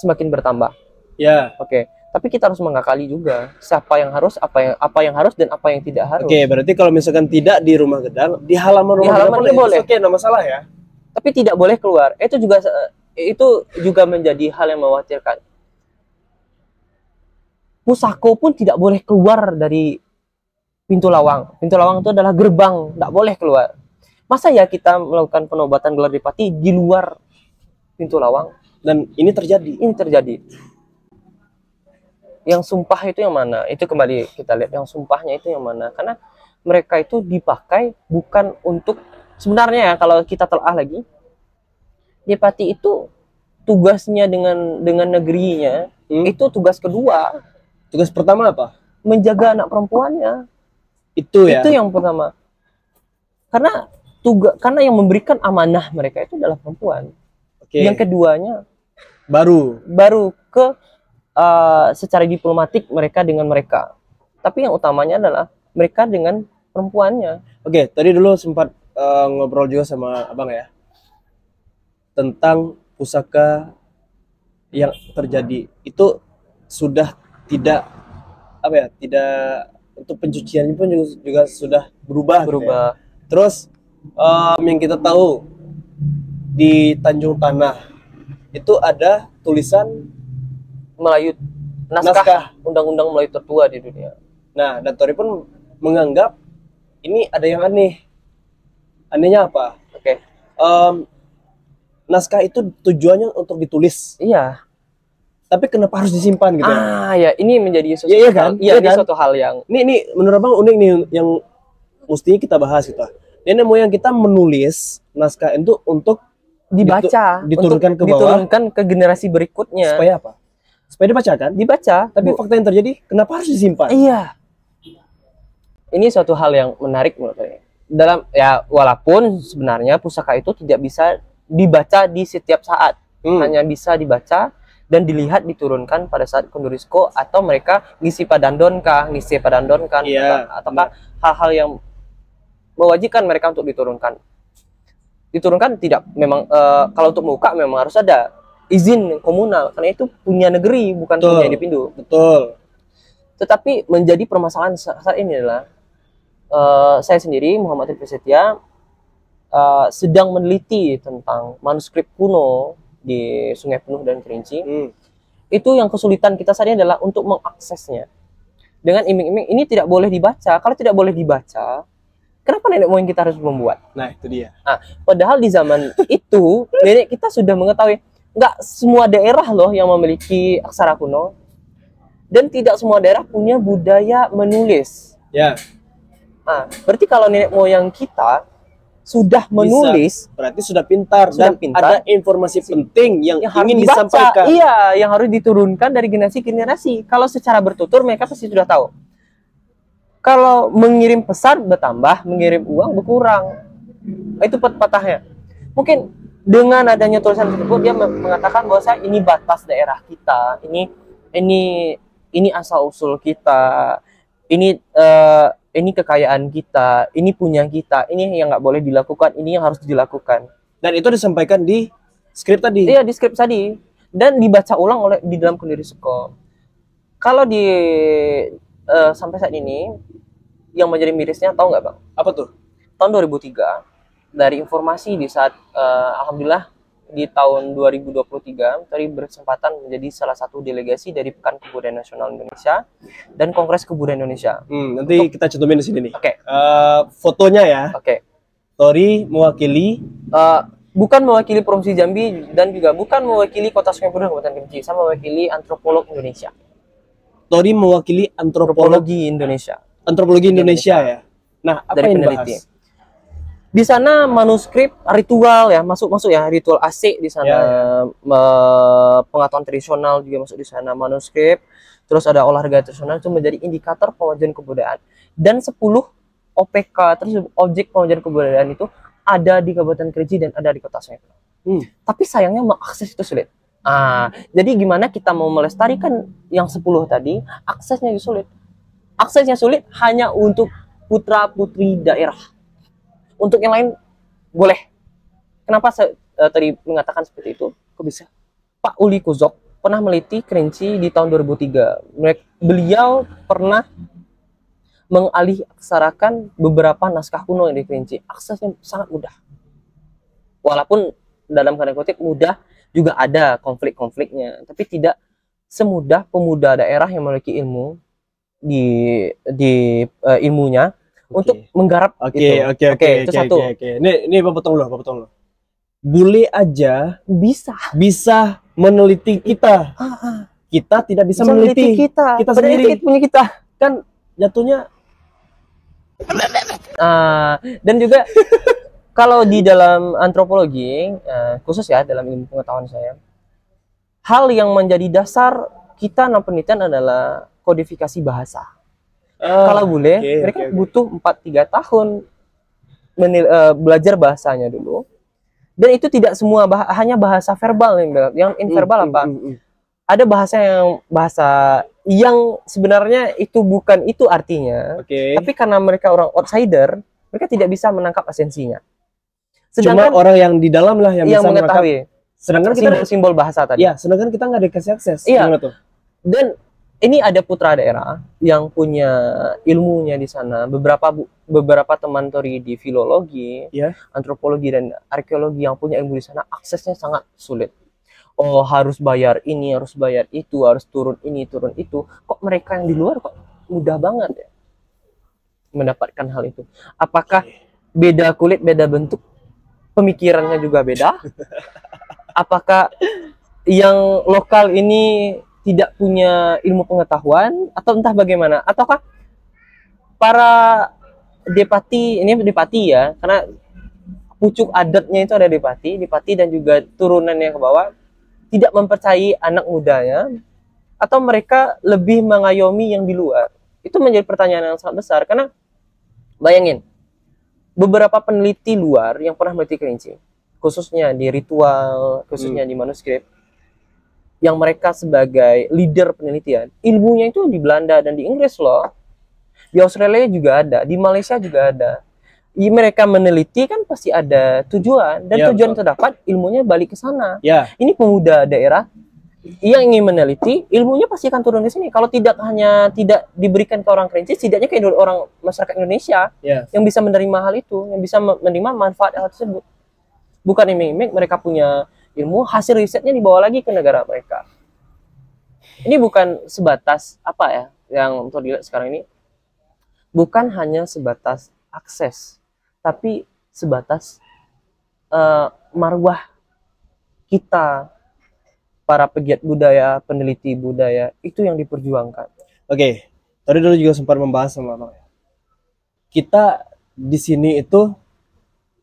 semakin bertambah. Ya. Oke. Tapi kita harus mengakali juga siapa yang harus, apa yang harus dan apa yang tidak harus. Oke, berarti kalau misalkan tidak di rumah Gedang, di halaman rumah Gedang boleh. Oke, enggak masalah ya. Tapi tidak boleh keluar. Itu juga menjadi hal yang mengkhawatirkan. Pusako pun tidak boleh keluar dari pintu lawang. Pintu lawang itu adalah gerbang, tidak boleh keluar. Masa ya kita melakukan penobatan gelar Depati di luar pintu lawang? Dan ini terjadi. Ini terjadi. Yang sumpah itu yang mana? Itu kembali kita lihat yang sumpahnya itu yang mana? Karena mereka itu dipakai bukan untuk, sebenarnya ya kalau kita telah lagi, Depati itu tugasnya dengan negerinya itu tugas kedua. Tugas pertama apa? Menjaga anak perempuannya. Itu ya. Itu yang pertama. Karena yang memberikan amanah mereka itu adalah perempuan. Oke. Yang keduanya baru ke secara diplomatik mereka dengan mereka. Tapi yang utamanya adalah mereka dengan perempuannya. Oke, tadi dulu sempat ngobrol juga sama Abang ya tentang pusaka yang terjadi itu sudah tidak untuk pencuciannya pun juga sudah berubah. Gitu ya. Terus yang kita tahu di Tanjung Tanah itu ada tulisan Melayu, naskah undang-undang Melayu tertua di dunia. Nah, Datori pun menganggap ini ada yang aneh. Anehnya apa? Oke. Naskah itu tujuannya untuk ditulis. Iya. Tapi kenapa harus disimpan gitu? Ya, ini menjadi sesuatu kan? Iya, kan? Suatu hal yang ini menurut Abang unik nih yang mestinya kita bahas gitu. Nenek moyang kita menulis naskah itu untuk dibaca, diturunkan ke bawah, diturunkan ke generasi berikutnya. Supaya apa? Supaya dibaca kan? Dibaca. Tapi fakta yang terjadi, kenapa harus disimpan? Iya. Ini suatu hal yang menarik menurut saya. Walaupun sebenarnya pusaka itu tidak bisa dibaca di setiap saat, hanya bisa dibaca dan dilihat diturunkan pada saat Kondurisko atau mereka ngisi padandon iya, ataukah hal-hal yang mewajibkan mereka untuk diturunkan tidak memang kalau untuk muka memang harus ada izin komunal karena itu punya negeri bukan punya individu. Betul. Tetapi menjadi permasalahan saat ini adalah saya sendiri Muhammad Rifki Setia sedang meneliti tentang manuskrip kuno di Sungai Penuh dan Kerinci. Itu yang kesulitan kita saat ini adalah untuk mengaksesnya. Dengan iming-iming ini tidak boleh dibaca. Kalau tidak boleh dibaca, kenapa nenek moyang kita harus membuat? Nah, itu dia. Padahal di zaman itu nenek kita sudah mengetahui nggak semua daerah loh yang memiliki aksara kuno dan tidak semua daerah punya budaya menulis. Ya. Berarti kalau nenek moyang kita sudah menulis, berarti sudah pintar dan ada informasi penting yang ingin disampaikan. Iya, yang harus diturunkan dari generasi ke generasi. Kalau secara bertutur mereka pasti sudah tahu. Kalau mengirim pesan bertambah, mengirim uang berkurang. Itu patahnya. Mungkin dengan adanya tulisan tersebut dia mengatakan bahwa ini batas daerah kita, ini asal usul kita, ini kekayaan kita, ini punya kita, ini yang nggak boleh dilakukan, ini yang harus dilakukan. Dan itu disampaikan di skrip tadi. Iya, di skrip tadi. Dan dibaca ulang di dalam Kondurisko. Kalau sampai saat ini, yang menjadi mirisnya, tahu nggak Bang? Apa tuh? Tahun 2003, dari informasi di saat, alhamdulillah, di tahun 2023 tadi berkesempatan menjadi salah satu delegasi dari Pekan Kebudayaan Nasional Indonesia dan Kongres Kebudayaan Indonesia. Nanti kita cantumin di sini nih. Oke. Fotonya ya. Oke. Tori mewakili bukan mewakili Provinsi Jambi dan juga bukan mewakili Kota Sungai Penuh Kabupaten Kerinci, sama mewakili antropolog Indonesia. Tori mewakili antropologi Indonesia. Antropologi Indonesia ya. Nah, apa dari yang peneliti? Di sana manuskrip ritual ya, masuk ya, ritual AC di sana, pengetahuan tradisional juga masuk di sana, manuskrip, terus ada olahraga tradisional itu menjadi indikator pemajuan kebudayaan. Dan 10 OPK tersebut, objek pemajuan kebudayaan itu ada di Kabupaten Kerinci dan ada di Kota Sungai Penuh. Tapi sayangnya mengakses itu sulit. Jadi gimana kita mau melestarikan yang 10 tadi, aksesnya sulit. Aksesnya sulit hanya untuk putra-putri daerah. Untuk yang lain boleh. Kenapa saya tadi mengatakan seperti itu? Kok bisa? Pak Uli Kuzok pernah meliti Kerinci di tahun 2003. Beliau pernah mengalih-aksarakan beberapa naskah kuno yang di Kerinci. Aksesnya sangat mudah. Walaupun dalam tanda kutip mudah, juga ada konflik-konfliknya, tapi tidak semudah pemuda daerah yang memiliki ilmu di ilmunya untuk menggarap itu. Itu satu. Ini Bapak potong. Bule aja bisa meneliti kita. Kita tidak bisa meneliti kita sendiri. Punya kita Kan jatuhnya. Dan juga kalau di dalam antropologi, khusus ya dalam ilmu pengetahuan saya, hal yang menjadi dasar kita dalam penelitian adalah kodifikasi bahasa. Kalau boleh, mereka butuh 4-3 tahun belajar bahasanya dulu. Dan itu tidak semua hanya bahasa verbal yang inverbal apa? Ada bahasa yang sebenarnya itu bukan itu artinya. Tapi karena mereka orang outsider, mereka tidak bisa menangkap esensinya. Sedangkan cuma orang yang di dalam lah yang bisa mengetahui. Sedangkan kita simbol bahasa tadi. Ya, sedangkan kita nggak dikasih akses. Iya. Dan ini ada putra daerah yang punya ilmunya di sana. Beberapa teman tori di filologi, antropologi dan arkeologi yang punya ilmu di sana, aksesnya sangat sulit. Oh, harus bayar ini, harus bayar itu, harus turun ini, turun itu. Kok mereka yang di luar kok mudah banget ya mendapatkan hal itu? Apakah beda kulit, beda bentuk, pemikirannya juga beda? Apakah yang lokal ini tidak punya ilmu pengetahuan atau entah bagaimana? Ataukah para depati, ini depati ya, karena pucuk adatnya itu ada depati dan juga turunannya ke bawah tidak mempercayai anak mudanya, atau mereka lebih mengayomi yang di luar? Itu menjadi pertanyaan yang sangat besar, karena bayangin beberapa peneliti luar yang pernah meneliti Kerinci, khususnya di ritual, khususnya di manuskrip, yang mereka sebagai leader penelitian, ilmunya itu di Belanda dan di Inggris loh. Di Australia juga ada, di Malaysia juga ada. Mereka meneliti kan pasti ada tujuan, dan tujuan terdapat, ilmunya balik ke sana. Ini pemuda daerah yang ingin meneliti, ilmunya pasti akan turun ke sini. Kalau tidak diberikan ke orang Kerinci, setidaknya ke orang masyarakat Indonesia yang bisa menerima hal itu, yang bisa menerima manfaat hal tersebut. Bukan iming-iming mereka punya ilmu, hasil risetnya dibawa lagi ke negara mereka. Ini bukan sebatas apa ya yang untuk dilihat sekarang ini, bukan hanya sebatas akses, tapi sebatas marwah kita para pegiat budaya, peneliti budaya, itu yang diperjuangkan. Tadi dulu juga sempat membahas sama Bang. Kita di sini itu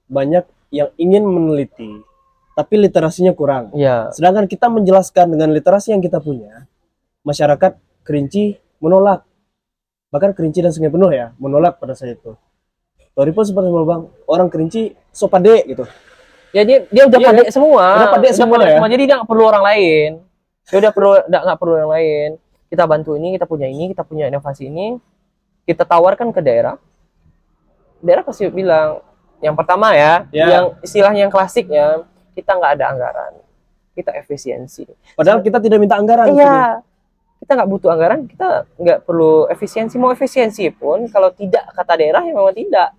banyak yang ingin meneliti, tapi literasinya kurang. Sedangkan kita menjelaskan dengan literasi yang kita punya, masyarakat Kerinci menolak. Bahkan Kerinci dan Sungai Penuh ya, menolak pada saat itu. Tori pun seperti Bang, orang Kerinci so pade gitu. Ya dia udah pade semua. Udah pade semua ya. Jadi dia nggak perlu orang lain. Dia udah nggak perlu yang lain. Kita bantu ini, kita punya inovasi ini, kita tawarkan ke daerah. Daerah pasti bilang, yang pertama yang istilahnya yang klasiknya, kita nggak ada anggaran, kita efisiensi. Padahal kita tidak minta anggaran. Kita nggak butuh anggaran, kita nggak perlu efisiensi. Mau efisiensi pun kalau tidak kata daerah ya memang tidak.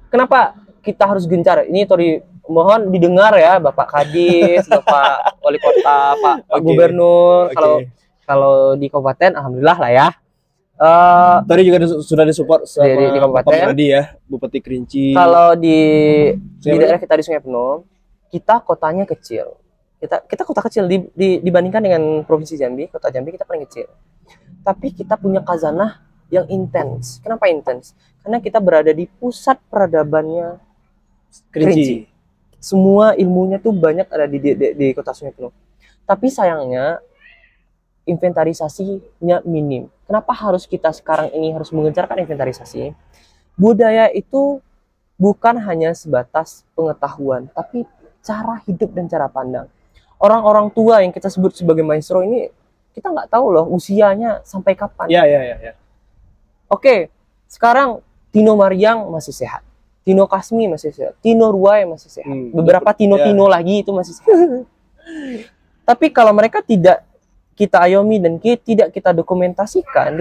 Kenapa kita harus gencar? Ini Tori mohon didengar ya, Bapak Kadis, Bapak Wali Kota, Pak Gubernur. Kalau di kabupaten, alhamdulillah lah ya. Tadi juga sudah disupport sama di kabupaten ya, Bupati Kerinci. Kalau di daerah kita di Sungai Penuh, kita kotanya kecil. Kita kota kecil dibandingkan dengan provinsi Jambi, kota Jambi kita paling kecil. Tapi kita punya khazanah yang intens. Kenapa intens? Karena kita berada di pusat peradabannya Kerinci. Semua ilmunya tuh banyak ada di Kota Sungai Penuh. Tapi sayangnya inventarisasinya minim. Kenapa harus kita sekarang ini harus mengencarkan inventarisasi? Budaya itu bukan hanya sebatas pengetahuan, tapi cara hidup dan cara pandang. Orang-orang tua yang kita sebut sebagai maestro ini, kita nggak tahu loh usianya sampai kapan. Ya. Oke, sekarang Tino Mariang masih sehat. Tino Kasmi masih sehat. Tino Ruai masih sehat. Beberapa Tino-Tino lagi itu masih sehat. Tapi kalau mereka tidak kita ayomi dan tidak kita dokumentasikan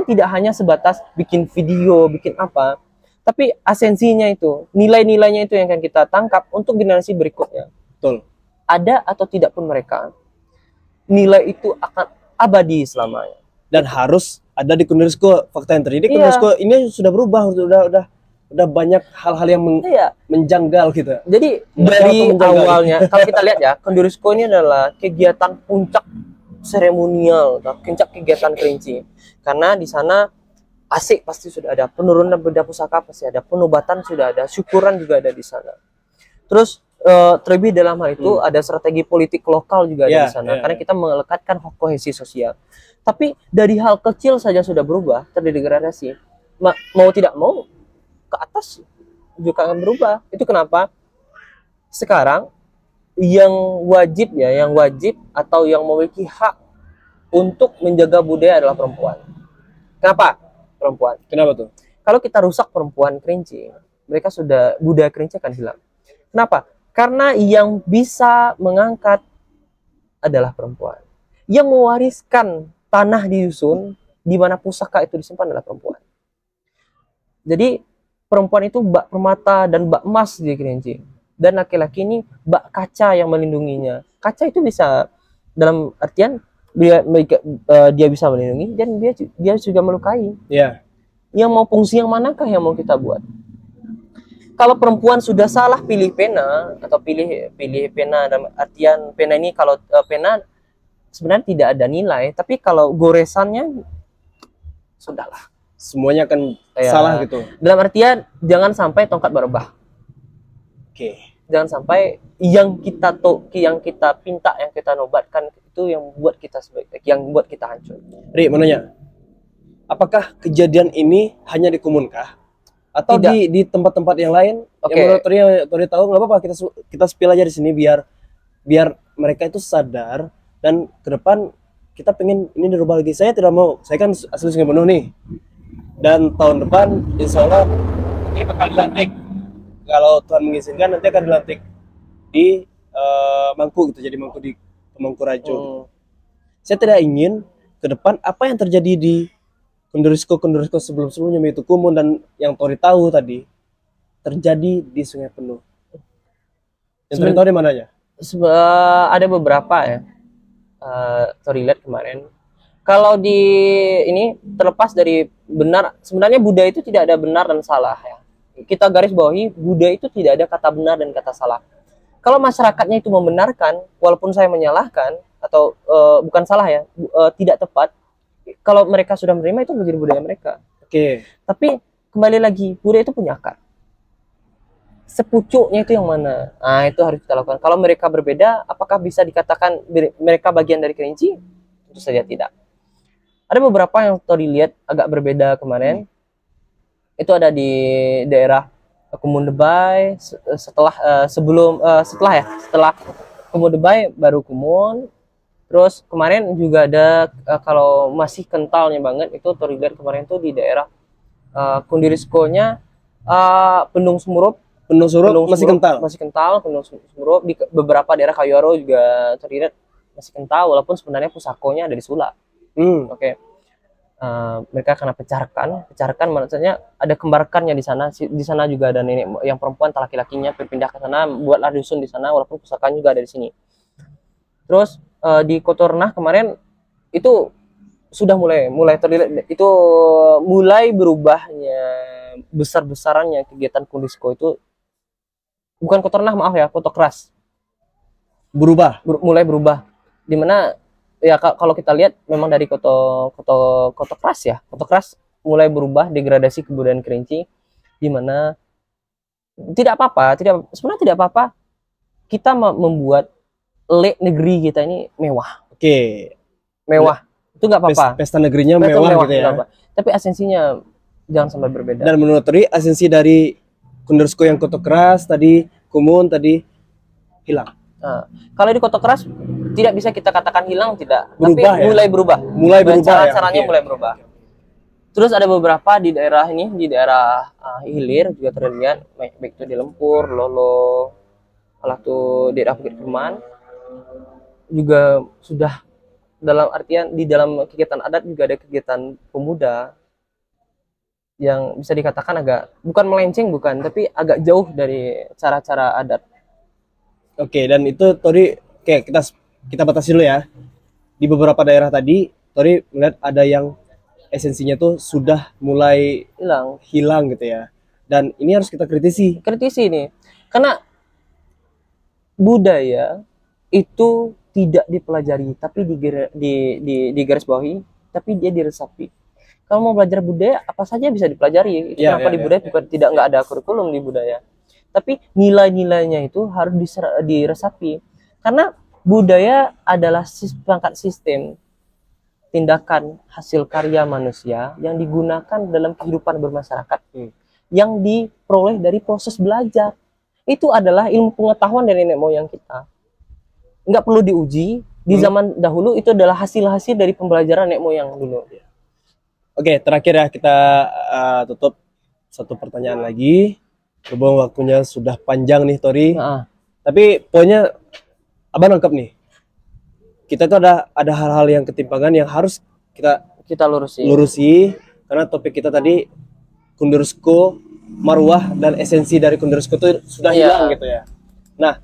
tidak hanya sebatas bikin video, bikin apa, tapi esensinya itu, nilai-nilainya itu yang akan kita tangkap untuk generasi berikutnya. Betul. Ada atau tidak pun mereka, nilai itu akan abadi selamanya. Dan harus ada di UNESCO fakta yang terjadi. UNESCO ini sudah berubah, udah banyak hal-hal yang menjanggal gitu. Jadi dari awalnya kalau kita lihat ya, UNESCO ini adalah kegiatan puncak seremonial, puncak kegiatan Kerinci. Karena di sana asik pasti sudah ada, penurunan benda pusaka pasti ada, penobatan sudah ada, syukuran juga ada di sana. Terus terlebih dalam hal itu ada strategi politik lokal juga ada di sana, karena kita melekatkan kohesi sosial. Tapi dari hal kecil saja sudah berubah, terdegradasi. Mau tidak mau ke atas juga akan berubah. Itu kenapa sekarang yang wajib atau yang memiliki hak untuk menjaga budaya adalah perempuan. Kenapa perempuan? Kenapa tuh? Kalau kita rusak perempuan Kerinci, budaya Kerinci akan hilang. Kenapa? Karena yang bisa mengangkat adalah perempuan. Yang mewariskan tanah di dusun di mana pusaka itu disimpan adalah perempuan. Jadi perempuan itu bak permata dan bak emas di Kerinci, dan laki-laki ini bak kaca yang melindunginya. Kaca itu bisa dalam artian dia bisa melindungi dan dia juga melukai. Yang mau fungsi yang manakah yang mau kita buat? Kalau perempuan sudah salah pilih pena atau pilih pena dalam artian pena ini, kalau pena sebenarnya tidak ada nilai, tapi kalau goresannya sudahlah. Semuanya akan salah gitu. Dalam artian jangan sampai tongkat berubah. Jangan sampai yang kita pinta, yang kita nobatkan itu yang buat kita hancur. Ri, mau nanya, apakah kejadian ini hanya di Kumunkah atau di tempat-tempat yang lain? Yang menurut Tori tahu, nggak apa-apa, kita spill aja di sini biar mereka itu sadar, dan ke depan kita pengen ini dirubah lagi. Saya tidak mau, saya kan asli Sungai Penuh nih. Dan tahun depan insya Allah ini bakal dilantik, kalau Tuhan mengizinkan nanti akan dilantik di Mangku gitu, jadi Mangku di Mangkurajo. Saya tidak ingin ke depan apa yang terjadi di Kondurisko sebelumnya, yaitu Kumun dan yang Tori tahu tadi, terjadi di Sungai Penuh. Yang Tori tahu di mananya? Ada beberapa ya. Tori lihat kemarin. Kalau di ini terlepas dari benar, sebenarnya budaya itu tidak ada benar dan salah ya. Kita garis bawahi, budaya itu tidak ada kata benar dan kata salah. Kalau masyarakatnya itu membenarkan, walaupun saya menyalahkan atau bukan salah ya, tidak tepat. Kalau mereka sudah menerima, itu menjadi budaya mereka. Tapi kembali lagi, budaya itu punya akar. Sepucuknya itu yang mana? Nah, itu harus kita lakukan. Kalau mereka berbeda, apakah bisa dikatakan mereka bagian dari Kerinci? Tentu saja tidak. Ada beberapa yang Tori lihat agak berbeda kemarin. Itu ada di daerah Kumun Debai, setelah Kumun Debai baru Kumun. Terus kemarin juga ada kalau masih kentalnya banget itu Tori lihat kemarin tuh di daerah Kondirisko-nya Pendung Sumurup. Masih kental Pendung Sumurup. Di beberapa daerah Kayuaro juga Tori lihat masih kental, walaupun sebenarnya pusakonya ada di Sula. Mereka karena pecarkan maksudnya ada kembarkannya di sana. Di sana juga ada nenek yang perempuan, laki-lakinya berpindah ke sana, buatlah dusun di sana, walaupun pusakanya juga ada di sini. Terus di Kotornah kemarin itu sudah mulai terlihat, itu mulai berubahnya besar-besarannya kegiatan Kondurisko itu. Bukan Kotornah, maaf ya, Kotokras mulai berubah, dimana ya kalau kita lihat memang dari Kotokras ya, Kotokras mulai berubah degradasi kebudayaan Kerinci, di mana sebenarnya tidak apa-apa kita membuat negeri kita ini mewah. Oke. Mewah. Itu nggak apa-apa. Pesta negerinya mewah gitu ya. Tapi esensinya jangan sampai berbeda. Dan menurut Tori, esensi dari Kundersko yang koto keras tadi, Kumun tadi hilang. Nah, kalau di koto keras tidak bisa kita katakan hilang, tidak. Berubah, tapi ya? mulai berubah. Cara-caranya mulai berubah. Terus ada beberapa di daerah ini, di daerah hilir juga terlihat, baik itu di Lempur, Lolo, atau di daerah Bukit Keman, juga sudah dalam artian di dalam kegiatan adat juga ada kegiatan pemuda yang bisa dikatakan agak bukan melenceng, tapi agak jauh dari cara-cara adat. Oke, dan itu Tori kita batasi dulu ya. Di beberapa daerah tadi Tori melihat ada yang esensinya tuh sudah mulai hilang gitu ya. Dan ini harus kita kritisi ini. Karena budaya itu tidak dipelajari, tapi di garis bawahi, tapi dia diresapi. Kalau mau belajar budaya, apa saja bisa dipelajari. Kenapa di budaya tidak nggak ada kurikulum di budaya. Tapi nilai-nilainya itu harus diresapi. Karena budaya adalah perangkat sistem tindakan hasil karya manusia yang digunakan dalam kehidupan bermasyarakat, yang diperoleh dari proses belajar. Itu adalah ilmu pengetahuan dari nenek moyang kita. Nggak perlu diuji. Di zaman dahulu itu adalah hasil-hasil dari pembelajaran nenek moyang dulu. Oke, terakhir ya kita tutup satu pertanyaan lagi. Berhubung waktunya sudah panjang nih Tori. Tapi poinnya Abang nangkep nih. Kita tuh ada hal-hal yang ketimpangan yang harus kita lurusi karena topik kita tadi Kundersko, marwah dan esensi dari Kundersko itu sudah hilang gitu ya. Nah,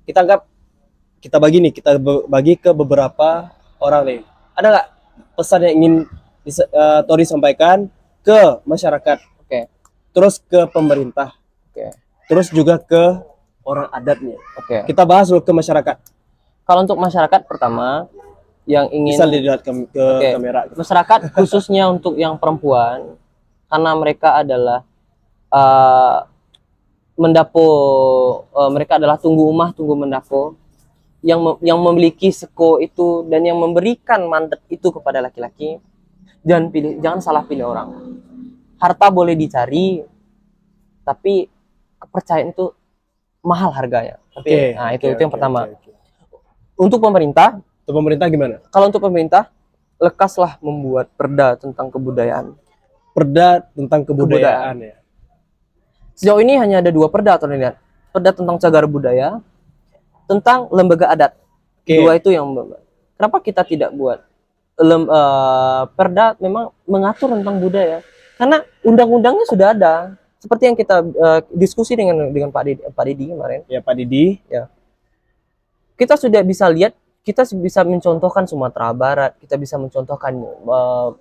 kita bagi ke beberapa orang nih. Ada nggak pesan yang ingin Tori sampaikan ke masyarakat? Terus ke pemerintah. Terus juga ke orang adatnya. Kita bahas dulu ke masyarakat. Kalau untuk masyarakat pertama yang ingin bisa dilihat ke kamera. Masyarakat khususnya untuk yang perempuan, karena mereka adalah mereka adalah tunggu umah, tunggu mendapo, yang memiliki seko itu dan yang memberikan mandat itu kepada laki-laki. Jangan salah pilih orang. Harta boleh dicari, tapi kepercayaan itu mahal harganya. Itu yang pertama. Untuk pemerintah gimana? Kalau untuk pemerintah, lekaslah membuat perda tentang kebudayaan. Ya. Sejauh ini hanya ada 2 perda terlihat. Perda tentang cagar budaya, tentang lembaga adat. 2 itu yang. Kenapa kita tidak buat perda memang mengatur tentang budaya? Karena undang-undangnya sudah ada. Seperti yang kita diskusi dengan Pak Didi kemarin. Ya, Pak Didi. Ya. Kita sudah bisa lihat, kita bisa mencontohkan Sumatera Barat, kita bisa mencontohkan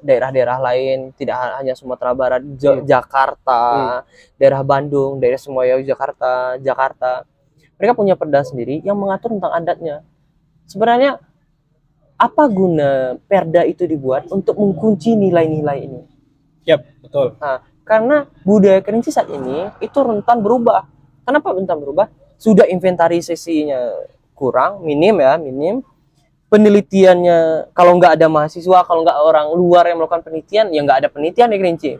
daerah-daerah lain, tidak hanya Sumatera Barat, Jakarta, daerah Bandung, daerah Semoyo, Jakarta. Mereka punya perda sendiri yang mengatur tentang adatnya. Sebenarnya apa guna perda itu dibuat? Untuk mengunci nilai-nilai ini. Yap, betul. Nah, karena budaya Kerinci saat ini itu rentan berubah. Kenapa rentan berubah? Sudah inventarisasinya minim. Penelitiannya, kalau nggak ada mahasiswa, kalau nggak orang luar yang melakukan penelitian, ya nggak ada penelitian di Kerinci.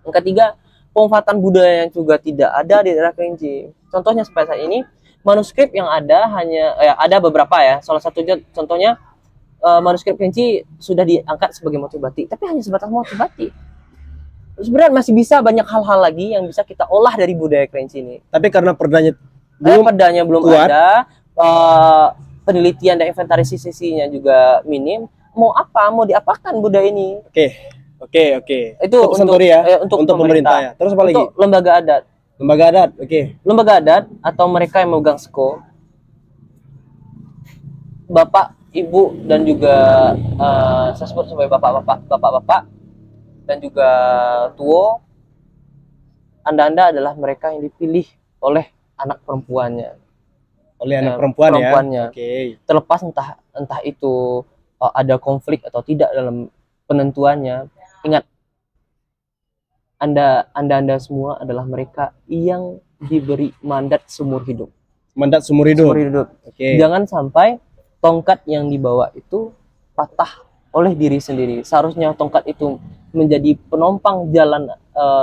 Yang ketiga, pemanfaatan budaya yang juga tidak ada di daerah Kerinci. Contohnya sampai saat ini, manuskrip yang ada hanya ada beberapa ya. Salah satunya contohnya manuskrip Kerinci sudah diangkat sebagai motif batik, tapi hanya sebatas motif batik. Sebenarnya masih bisa banyak hal-hal lagi yang bisa kita olah dari budaya Kerinci ini. Tapi karena perdanya belum kuat, ada, penelitian dan inventarisasinya juga minim. Mau diapakan budaya ini? Oke. Itu untuk pemerintah ya. Terus apa lagi? Untuk lembaga adat. Lembaga adat atau mereka yang memegang seko, bapak, ibu dan juga saya sebut sebagai bapak-bapak dan juga tuo. Anda adalah mereka yang dipilih oleh anak perempuannya. Perempuannya. Terlepas entah itu ada konflik atau tidak dalam penentuannya. Ingat, Anda semua adalah mereka yang diberi mandat seumur hidup. Mandat seumur hidup. Seumur hidup. Oke. Jangan sampai tongkat yang dibawa itu patah oleh diri sendiri. Seharusnya tongkat itu menjadi penumpang jalan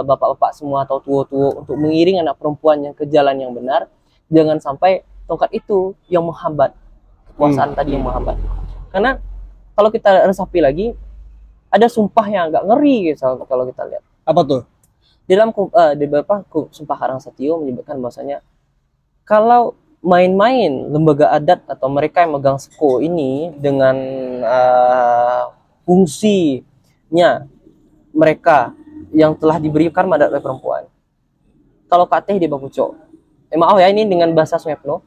bapak-bapak semua atau tua-tua untuk mengiring anak perempuannya ke jalan yang benar. Jangan sampai tongkat itu yang menghambat kekuasaan tadi, yang menghambat. Karena kalau kita resapi lagi, ada sumpah yang agak ngeri gitu, kalau kita lihat. Apa tuh? Di dalam di beberapa Sumpah Karang Satyo menyebutkan bahwasanya kalau main-main lembaga adat atau mereka yang megang seko ini dengan fungsinya mereka yang telah diberikan mandat oleh perempuan. Kalau kateh di bakuco, maaf ya ini dengan bahasa Swepno,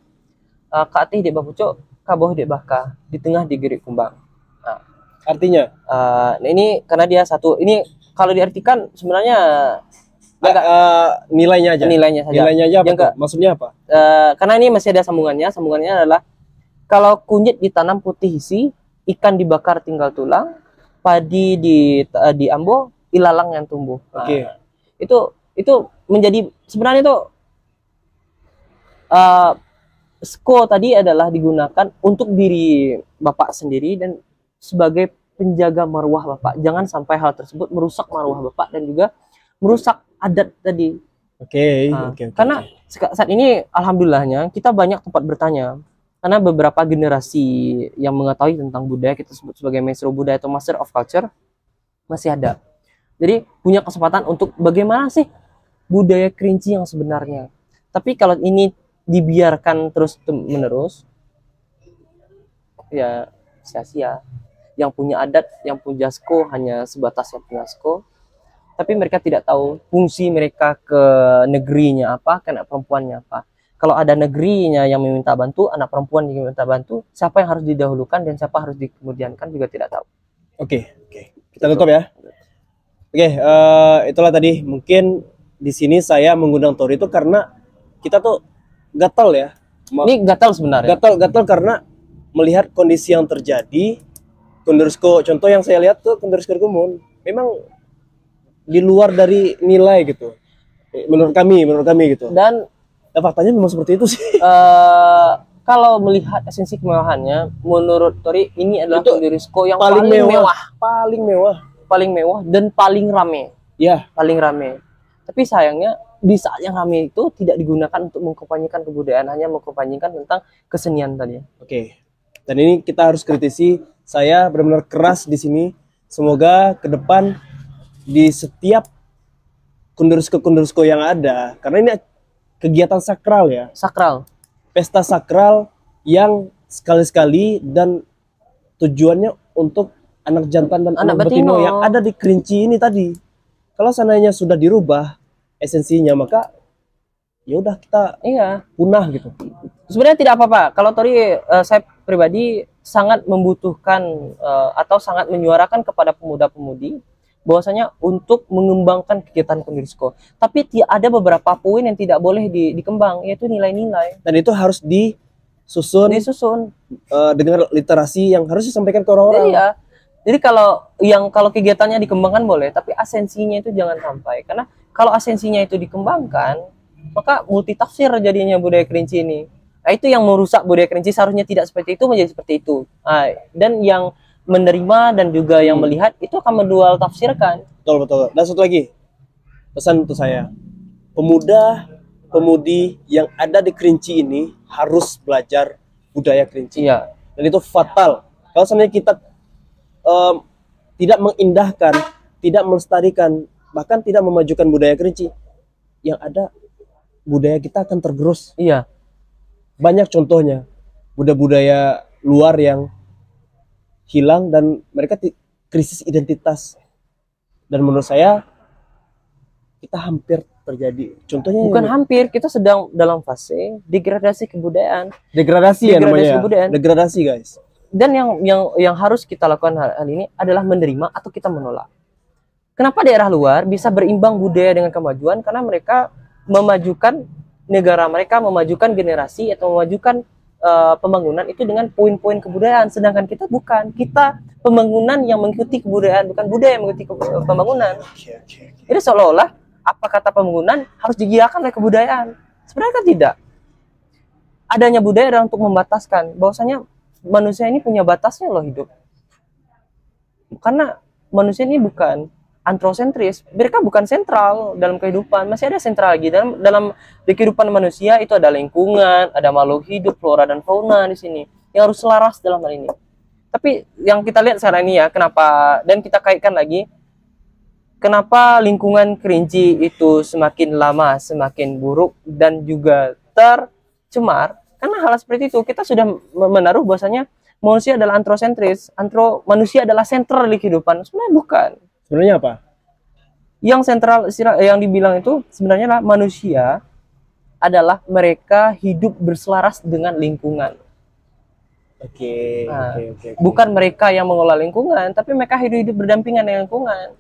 kateh di bakuco, kaboh di baka, di tengah di gerik kumbang. Nah, artinya? Ini karena dia satu, ini kalau diartikan sebenarnya agak nilainya aja. Nilainya saja. Nilainya aja apa? Maksudnya apa? Karena ini masih ada sambungannya. Sambungannya adalah kalau kunyit ditanam putih isi, ikan dibakar tinggal tulang, padi di ambo, ilalang yang tumbuh. Oke. Itu menjadi sebenarnya itu sko tadi adalah digunakan untuk diri bapak sendiri dan sebagai penjaga marwah bapak. Jangan sampai hal tersebut merusak marwah bapak dan juga merusak adat tadi. Oke. Karena saat ini alhamdulillahnya kita banyak tempat bertanya. Karena beberapa generasi yang mengetahui tentang budaya, kita sebut sebagai maestro budaya atau master of culture, masih ada. Jadi punya kesempatan untuk bagaimana sih budaya Kerinci yang sebenarnya. Tapi kalau ini dibiarkan terus menerus, ya sia-sia. Yang punya adat, yang punya sko hanya sebatas yang punya sko, tapi mereka tidak tahu fungsi mereka ke negerinya apa, ke anak perempuannya apa. Kalau ada negerinya yang meminta bantu, anak perempuan yang meminta bantu, siapa yang harus didahulukan dan siapa harus dikemudiankan juga tidak tahu. Oke. Kita tutup ya. Oke, itulah tadi. Mungkin di sini saya mengundang Tori itu karena kita tuh gatal ya. Ini gatal sebenarnya. Gatal karena melihat kondisi yang terjadi. Kondursko, contoh yang saya lihat tuh Kondursko Kumun memang di luar dari nilai gitu. Menurut kami gitu. Dan faktanya memang seperti itu sih. Kalau melihat esensi kemewahannya, menurut Tori ini adalah Kondursko yang paling mewah dan paling rame. Ya, paling rame. Tapi sayangnya di saat yang rame itu tidak digunakan untuk mengkampanyekan kebudayaan, hanya mengkampanyekan tentang kesenian tadi. Oke. Dan ini kita harus kritisi. Saya benar-benar keras di sini. Semoga ke depan di setiap kundursko yang ada, karena ini kegiatan sakral ya. Sakral. Pesta sakral yang sekali-sekali dan tujuannya untuk anak jantan dan anak betina yang ada di Kerinci ini tadi. Kalau seandainya sudah dirubah esensinya, maka ya udah kita punah gitu. Sebenarnya tidak apa-apa. Kalau Tori, saya pribadi sangat membutuhkan atau sangat menyuarakan kepada pemuda-pemudi bahwasanya untuk mengembangkan kegiatan Kondursko. Tapi ada beberapa poin yang tidak boleh dikembang, yaitu nilai-nilai. Dan itu harus disusun dengan literasi yang harus disampaikan ke orang-orang. Jadi kalau kegiatannya dikembangkan boleh, tapi esensinya itu jangan sampai. Karena kalau esensinya itu dikembangkan, maka multitafsir jadinya budaya Kerinci ini. Nah, itu yang merusak budaya Kerinci. Seharusnya tidak seperti itu, menjadi seperti itu. Dan yang menerima dan juga yang melihat itu akan mendual tafsirkan. Betul. Dan satu lagi pesan untuk saya, pemuda-pemudi yang ada di Kerinci ini harus belajar budaya Kerinci. Iya. Dan itu fatal kalau seandainya kita tidak mengindahkan, tidak melestarikan, bahkan tidak memajukan budaya Kerinci, yang ada budaya kita akan tergerus. Iya. Banyak contohnya budaya-budaya luar yang hilang dan mereka krisis identitas. Dan menurut saya kita hampir terjadi. Contohnya bukan hampir, kita sedang dalam fase degradasi kebudayaan. Degradasi ya namanya. Degradasi, guys. Dan yang harus kita lakukan hal ini adalah menerima atau kita menolak. Kenapa daerah luar bisa berimbang budaya dengan kemajuan? Karena mereka memajukan negara mereka, memajukan generasi atau memajukan pembangunan itu dengan poin-poin kebudayaan, sedangkan kita bukan. Kita pembangunan yang mengikuti kebudayaan, bukan budaya yang mengikuti pembangunan. Jadi seolah-olah apa kata pembangunan harus digiyakan oleh kebudayaan. Sebenarnya kan tidak. Adanya budaya adalah untuk membataskan bahwasanya manusia ini punya batasnya loh hidup. Karena manusia ini bukan antrosentris, mereka bukan sentral dalam kehidupan, masih ada sentral lagi dalam di kehidupan manusia. Itu ada lingkungan, ada makhluk hidup, flora dan fauna di sini yang harus selaras dalam hal ini. Tapi yang kita lihat sekarang ini ya, kenapa, dan kita kaitkan lagi, kenapa lingkungan Kerinci itu semakin lama semakin buruk dan juga tercemar? Karena hal seperti itu kita sudah menaruh bahwasanya manusia adalah antrosentris, manusia adalah sentral di kehidupan. Sebenarnya bukan. Sebenarnya apa? Yang sentral yang dibilang itu sebenarnya lah, manusia adalah mereka hidup berselaras dengan lingkungan. Oke. Bukan mereka yang mengelola lingkungan, tapi mereka hidup berdampingan dengan lingkungan.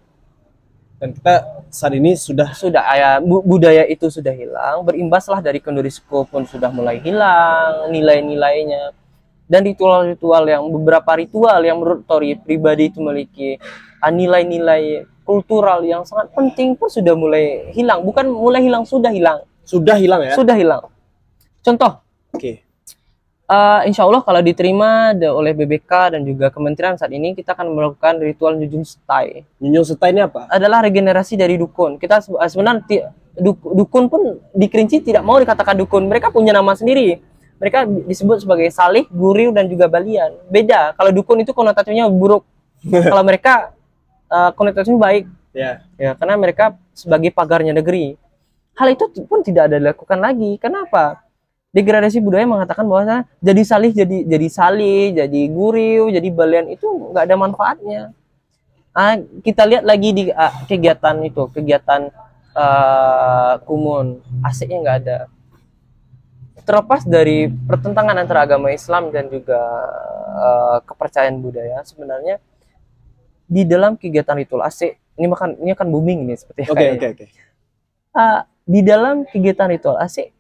Dan kita saat ini sudah ya, budaya itu sudah hilang, berimbaslah dari Kondorisko pun sudah mulai hilang nilai-nilainya. Dan ritual-ritual yang beberapa ritual yang menurut Tori pribadi itu memiliki nilai-nilai kultural yang sangat penting pun sudah mulai hilang. Bukan mulai hilang, sudah hilang. Sudah hilang ya? Sudah hilang. Contoh. Oke. Insya Allah kalau diterima oleh BBK dan juga kementerian saat ini, kita akan melakukan ritual Nyunjung Setai. Nyunjung Setai ini apa? Adalah regenerasi dari dukun. Kita sebenarnya dukun pun di Kerinci tidak mau dikatakan dukun. Mereka punya nama sendiri. Mereka disebut sebagai salih, guriu, dan juga balian. Beda. Kalau dukun itu konotasinya buruk. Kalau mereka konotasinya baik. Ya, karena mereka sebagai pagarnya negeri. Hal itu pun tidak ada dilakukan lagi. Kenapa? Degradasi budaya mengatakan bahwa jadi salih, jadi guriu, jadi balian itu nggak ada manfaatnya. Kita lihat lagi di kegiatan Kumun, asiknya nggak ada. Terlepas dari pertentangan antara agama Islam dan juga kepercayaan budaya, sebenarnya di dalam kegiatan ritual asik ini akan booming nih seperti Oke. Di dalam kegiatan ritual asik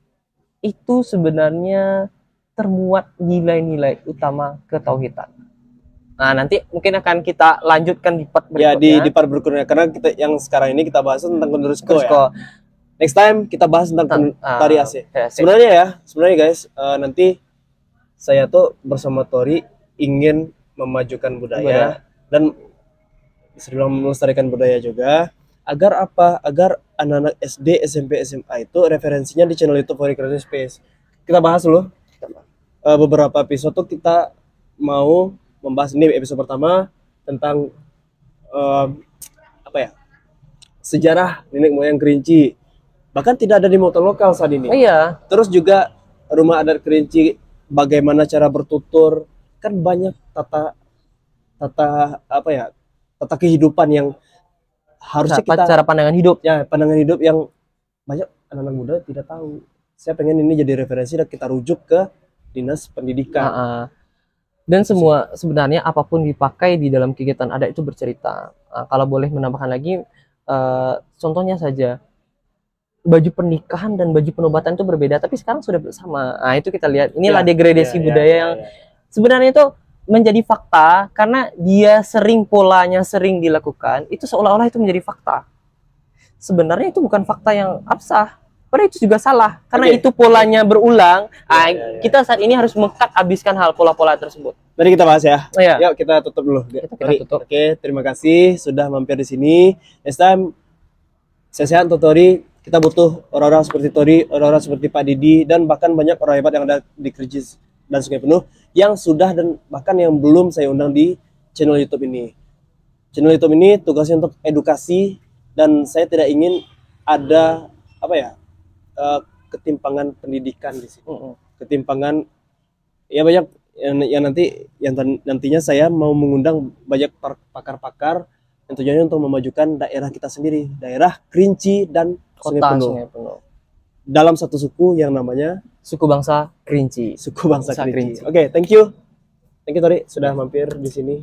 itu sebenarnya termuat nilai-nilai utama ketauhidan. Nah, nanti mungkin akan kita lanjutkan di part berikutnya. Ya, di part berikutnya, karena kita yang sekarang ini kita bahas tentang Kondorisko ya. Next time kita bahas tentang tari asik. Sebenarnya guys, nanti saya tuh bersama Tori ingin memajukan budaya dan bisa dibilang melestarikan budaya juga, agar apa? Agar anak-anak SD, SMP, SMA itu referensinya di channel YouTube Tori Creative Space. Kita bahas dulu. Beberapa episode tuh kita mau membahas, ini episode pertama tentang sejarah nenek moyang Kerinci. Bahkan tidak ada di motor lokal saat ini. Iya. Terus juga rumah adat Kerinci, bagaimana cara bertutur, kan banyak tata kehidupan yang harusnya cara pandangan hidup. Ya, pandangan hidup yang banyak anak-anak muda tidak tahu. Saya pengen ini jadi referensi dan kita rujuk ke dinas pendidikan. Dan semua sebenarnya apapun dipakai di dalam kegiatan adat itu bercerita. Kalau boleh menambahkan lagi, contohnya saja, baju pernikahan dan baju penobatan itu berbeda, tapi sekarang sudah bersama. Itu kita lihat. Inilah degradasi budaya yang sebenarnya itu menjadi fakta karena polanya sering dilakukan. Itu seolah-olah itu menjadi fakta. Sebenarnya itu bukan fakta yang absah. Padahal itu juga salah karena itu polanya berulang. Kita saat ini harus habiskan hal pola-pola tersebut. Tadi kita bahas ya. Yuk kita tutup dulu. Kita tutup. Oke, terima kasih sudah mampir di sini. Next time sehat untuk Tori. Kita butuh orang-orang seperti Tori, orang-orang seperti Pak Didi, dan bahkan banyak orang hebat yang ada di Kerinci dan Sungai Penuh yang sudah dan bahkan yang belum saya undang di channel YouTube ini. Channel YouTube ini tugasnya untuk edukasi, dan saya tidak ingin ada ketimpangan pendidikan di sini. Ketimpangan ya banyak yang nantinya saya mau mengundang banyak pakar-pakar yang tujuannya untuk memajukan daerah kita sendiri, daerah Kerinci dan Sungai Penuh. Dalam satu suku yang namanya suku bangsa Kerinci. Oke, thank you Tori sudah mampir di sini.